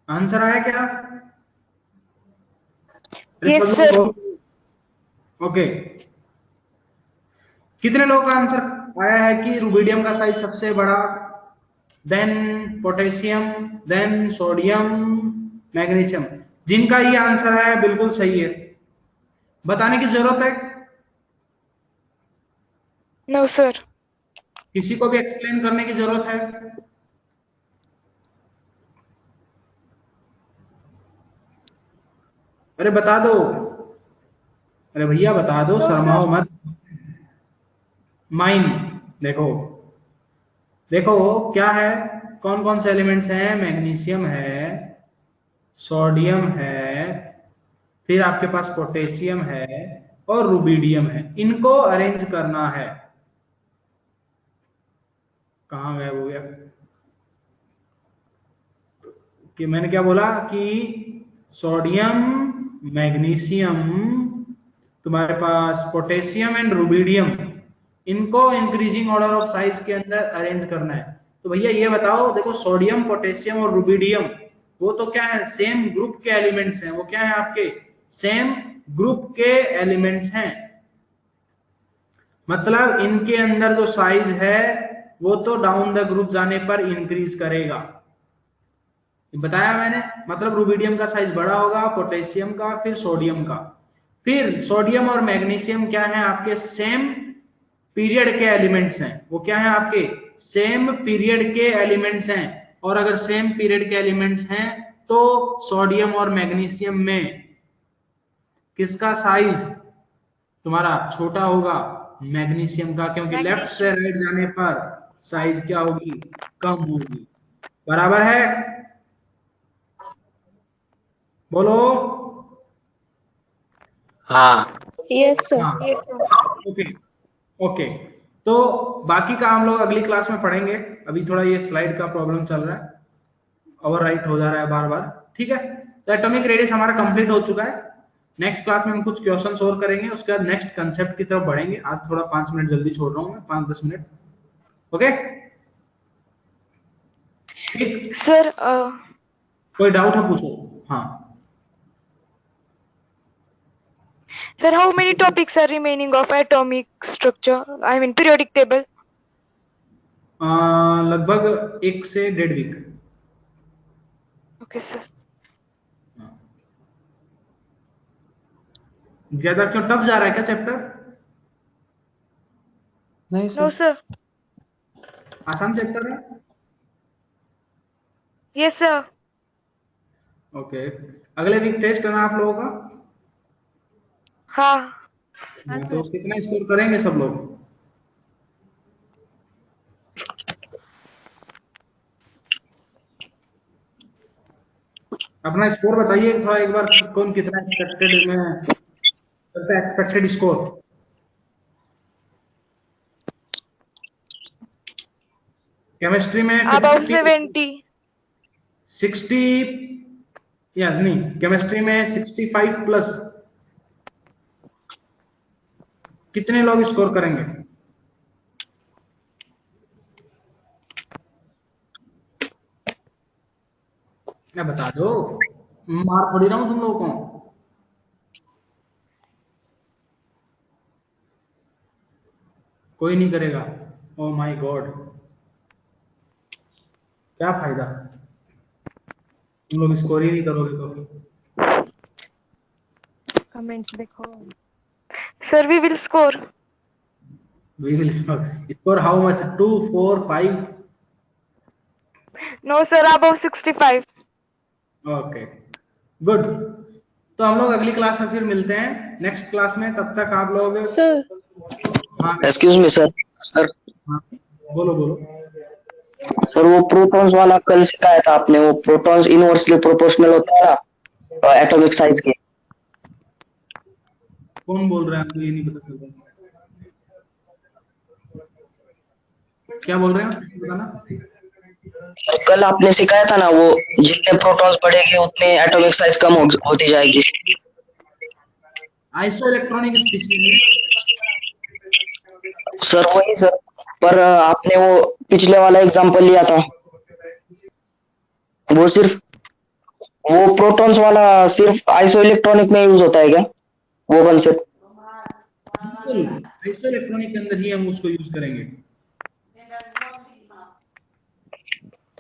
आंसर आया क्या? Yes, sir. ओके, कितने लोगों का आंसर आया है कि रुबिडियम का साइज सबसे बड़ा, then potassium, then sodium, magnesium? जिनका ये आंसर है बिल्कुल सही है, बताने की जरूरत है? No, sir. किसी को भी एक्सप्लेन करने की जरूरत है? अरे बता दो, अरे भैया बता दो, No, शर्माओ sir. मत। माइन, देखो देखो क्या है, कौन कौन से एलिमेंट्स हैं? मैग्नीशियम है, सोडियम है, फिर आपके पास पोटेशियम है और रुबिडियम है। इनको अरेंज करना है। कहाँ गया वो गया कि मैंने क्या बोला कि सोडियम, मैग्नीशियम, तुम्हारे पास पोटेशियम एंड रुबिडियम, इनको इंक्रीजिंग ऑर्डर ऑफ साइज के अंदर अरेंज करना है। तो भैया ये बताओ, देखो सोडियम, पोटेशियम और रुबिडियम वो तो क्या है? सेम ग्रुप के एलिमेंट्स हैं। वो क्या है? आपके सेम ग्रुप के एलिमेंट्स हैं, मतलब इनके अंदर जो साइज है वो तो डाउन द ग्रुप जाने पर इंक्रीज करेगा। बताया मैंने, मतलब रुबिडियम का साइज बड़ा होगा, पोटेशियम का, फिर सोडियम का, फिर सोडियम और मैग्नीशियम क्या है आपके सेम पीरियड के एलिमेंट्स हैं, वो क्या है आपके सेम पीरियड के एलिमेंट्स हैं, और अगर सेम पीरियड के एलिमेंट्स हैं तो सोडियम और मैग्नीशियम में किसका साइज तुम्हारा छोटा होगा, मैग्नीशियम का, क्योंकि लेफ्ट से राइट जाने पर साइज क्या होगी, कम होगी। बराबर है, बोलो। हाँ Yes, sir. हाँ ओके ओके, तो बाकी का हम लोग अगली क्लास में पढ़ेंगे। अभी थोड़ा ये स्लाइड का प्रॉब्लम चल रहा है, ओवरराइट हो जा रहा है बार बार, ठीक है। तो एटॉमिक रेडियस हमारा कंप्लीट हो चुका है। नेक्स्ट क्लास में हम कुछ क्वेश्चन और करेंगे, उसके बाद नेक्स्ट कंसेप्ट की तरफ बढ़ेंगे। आज थोड़ा 5 मिनट जल्दी छोड़ रहा हूँ मैं, 5-10 मिनट, ओके ठीक। Sir, कोई डाउट है पूछो। हाँ sir, how many topics are remaining of atomic structure? I mean periodic table. लगभग 1 से 1.5 वीक। Okay, sir. ज्यादा क्यों टफ जा रहा है क्या चैप्टर? नहीं No, सर। sir. आसान चैप्टर है। Yes, sir. ओके, अगले वीक टेस्ट है ना आप लोगों का? हाँ. हाँ तो सर। कितना स्कोर करेंगे सब लोग? अपना स्कोर बताइए थोड़ा एक बार, कौन कितना एक्सपेक्टेड में करता है, एक्सपेक्टेड स्कोर। केमिस्ट्री में About 50 70. 60 या नहीं, केमिस्ट्री में 65 प्लस कितने लोग स्कोर करेंगे? क्या बता दो, मार थोड़ी रहा हूं तुम लोगों को। कोई नहीं करेगा, ओ माय गॉड, क्या फायदा, तुम लोग स्कोर ही नहीं करोगे तो। कमेंट्स देखो। Sir, we will score. We will score how much? 2, 4, 5? No, sir, above 65. Okay good. तो हम लोग अगली क्लास में फिर मिलते हैं, नेक्स्ट क्लास में। तब तक आप लोग Sir, हाँ एक्सक्यूज मी सर। सर हाँ, बोलो बोलो। सर वो प्रोटॉन्स वाला कल सिखाया था आपने, वो प्रोटॉन्स इनवर्सली प्रोपोर्शनल होता है ना एटॉमिक साइज के। कौन बोल रहा है, आपको ये नहीं पता चल रहा? क्या बोल रहे हैं, बताना। सर कल आपने सिखाया था ना, वो जितने प्रोटॉन्स बढ़ेंगे उतने एटॉमिक साइज कम होती जाएगी। Iso electronic species. सर वही सर, पर आपने वो पिछले वाला एग्जांपल लिया था, वो सिर्फ वो प्रोटॉन्स वाला सिर्फ आइसो इलेक्ट्रॉनिक में यूज होता है क्या वो कंसेप्ट? बिल्कुल, आइसो इलेक्ट्रॉनिक के अंदर ही हम उसको यूज करेंगे,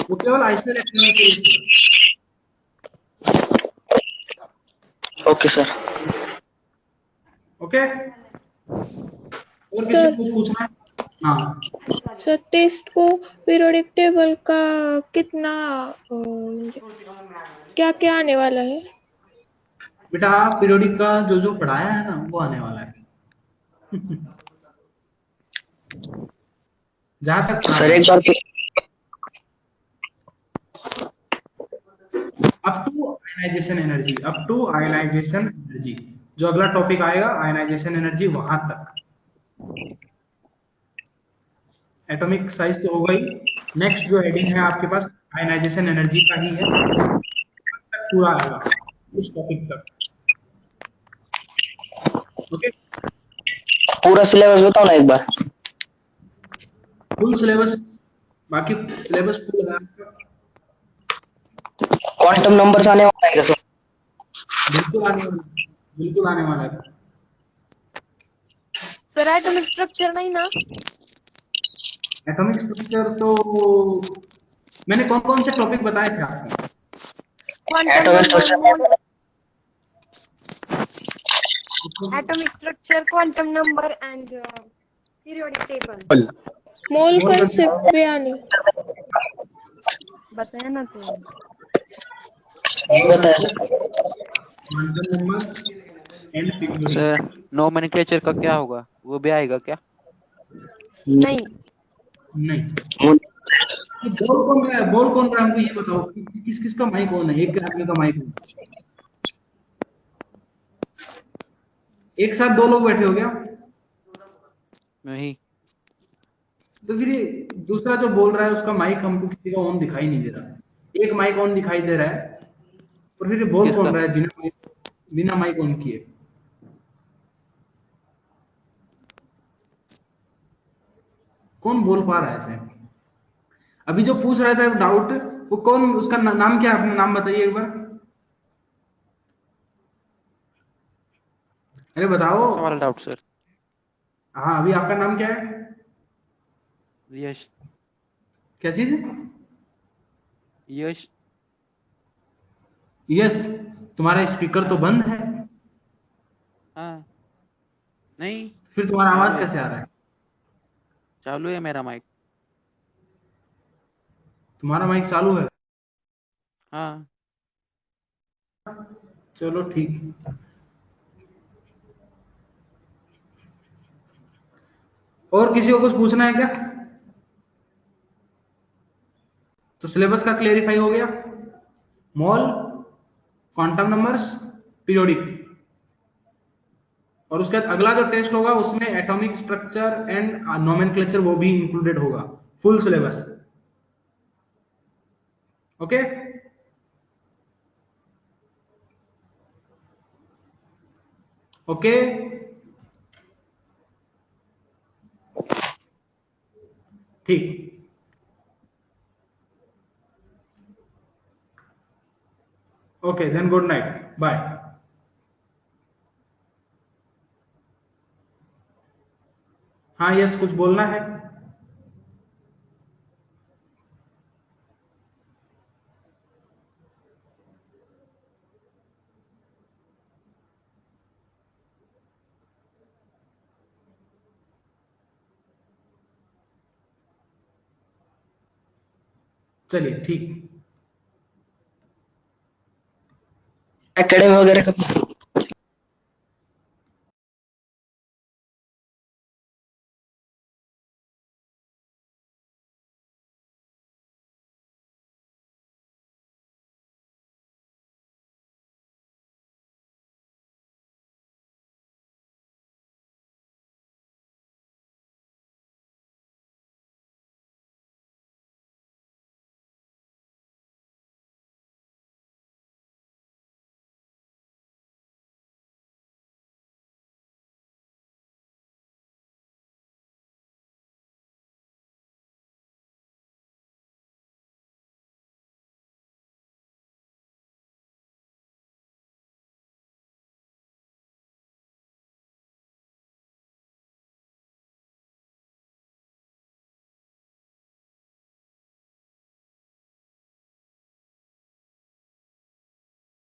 वो केवल आइसो इलेक्ट्रॉनिक के लिए। Okay sir. ओके, और किसी को कुछ पूछना है? हाँ सर टेस्ट को पीरियोडिक टेबल का कितना क्या क्या आने वाला है? बेटा, पीरियोडिक का जो जो पढ़ाया है ना वो आने वाला है। जहां तक सर एक बार up to ionisation energy, up to ionisation energy, जो अगला टॉपिक आएगा आयनाइजेशन एनर्जी, वहां तक। एटॉमिक साइज तो होगा ही, नेक्स्ट जो हेडिंग है आपके पास आयनाइजेशन एनर्जी का ही है, पूरा आएगा उस टॉपिक तक। ओके, पूरा सिलेबस बताओ ना एक बार। फुल सिलेबस, बाकी सिलेबस फुल है आपका। क्वांटम नंबर्स आने वाला है क्या सर? बिल्कुल आने वाला है, बिल्कुल आने वाला है। सर एटॉमिक स्ट्रक्चर नहीं ना? एटॉमिक स्ट्रक्चर तो मैंने कौन कौन से टॉपिक बताए थे आपको? Quantum atomic number, structure atomic structure, quantum number, and periodic table. Mole mole concept पे आने बताया ना तो। नहीं बताया sir. Quantum numbers and periodic. Sir nomenclature का क्या होगा, वो भी आएगा क्या? नहीं, नहीं। ये बोल कौन रहा है, बोल कौन रहा है, हमको ये बताओ किस किस का माइक ऑन है, एक आदमी का माइक ऑन। एक साथ दो लोग बैठे हो क्या? नहीं। तो फिर ये दूसरा जो बोल रहा है उसका माइक हमको किसी का ऑन दिखाई नहीं दे रहा, एक माइक ऑन दिखाई दे रहा है, और फिर ये बोल किसका? कौन रहा है बिना माइक ऑन किए? कौन बोल पा रहा है ऐसे? अभी जो पूछ रहा था डाउट, वो कौन, उसका नाम क्या है, अपना नाम बताइए एक बार। अरे बताओ। कौन सा वाला डाउट सर? हाँ, अभी आपका नाम क्या है? यश। क्या चीज? यश। यस। तुम्हारा स्पीकर तो हाँ। बंद है, हाँ। नहीं, फिर तुम्हारा चालू आवाज है। कैसे आ रहा है? चालू है मेरा माइक। तुम्हारा माइक चालू है? हाँ। चलो ठीक। और किसी को कुछ पूछना है क्या? तो सिलेबस का क्लेरिफाई हो गया। मॉल, क्वांटम नंबर्स, पीरियोडिक, और उसके बाद अगला जो टेस्ट होगा उसमें एटॉमिक स्ट्रक्चर एंड नोमेनक्लेचर वो भी इंक्लूडेड होगा, फुल सिलेबस। ओके। ओके। ठीक। Okay then, good night, bye. हाँ यस, कुछ बोलना है? चलिए ठीक। एकेडमी वगैरह का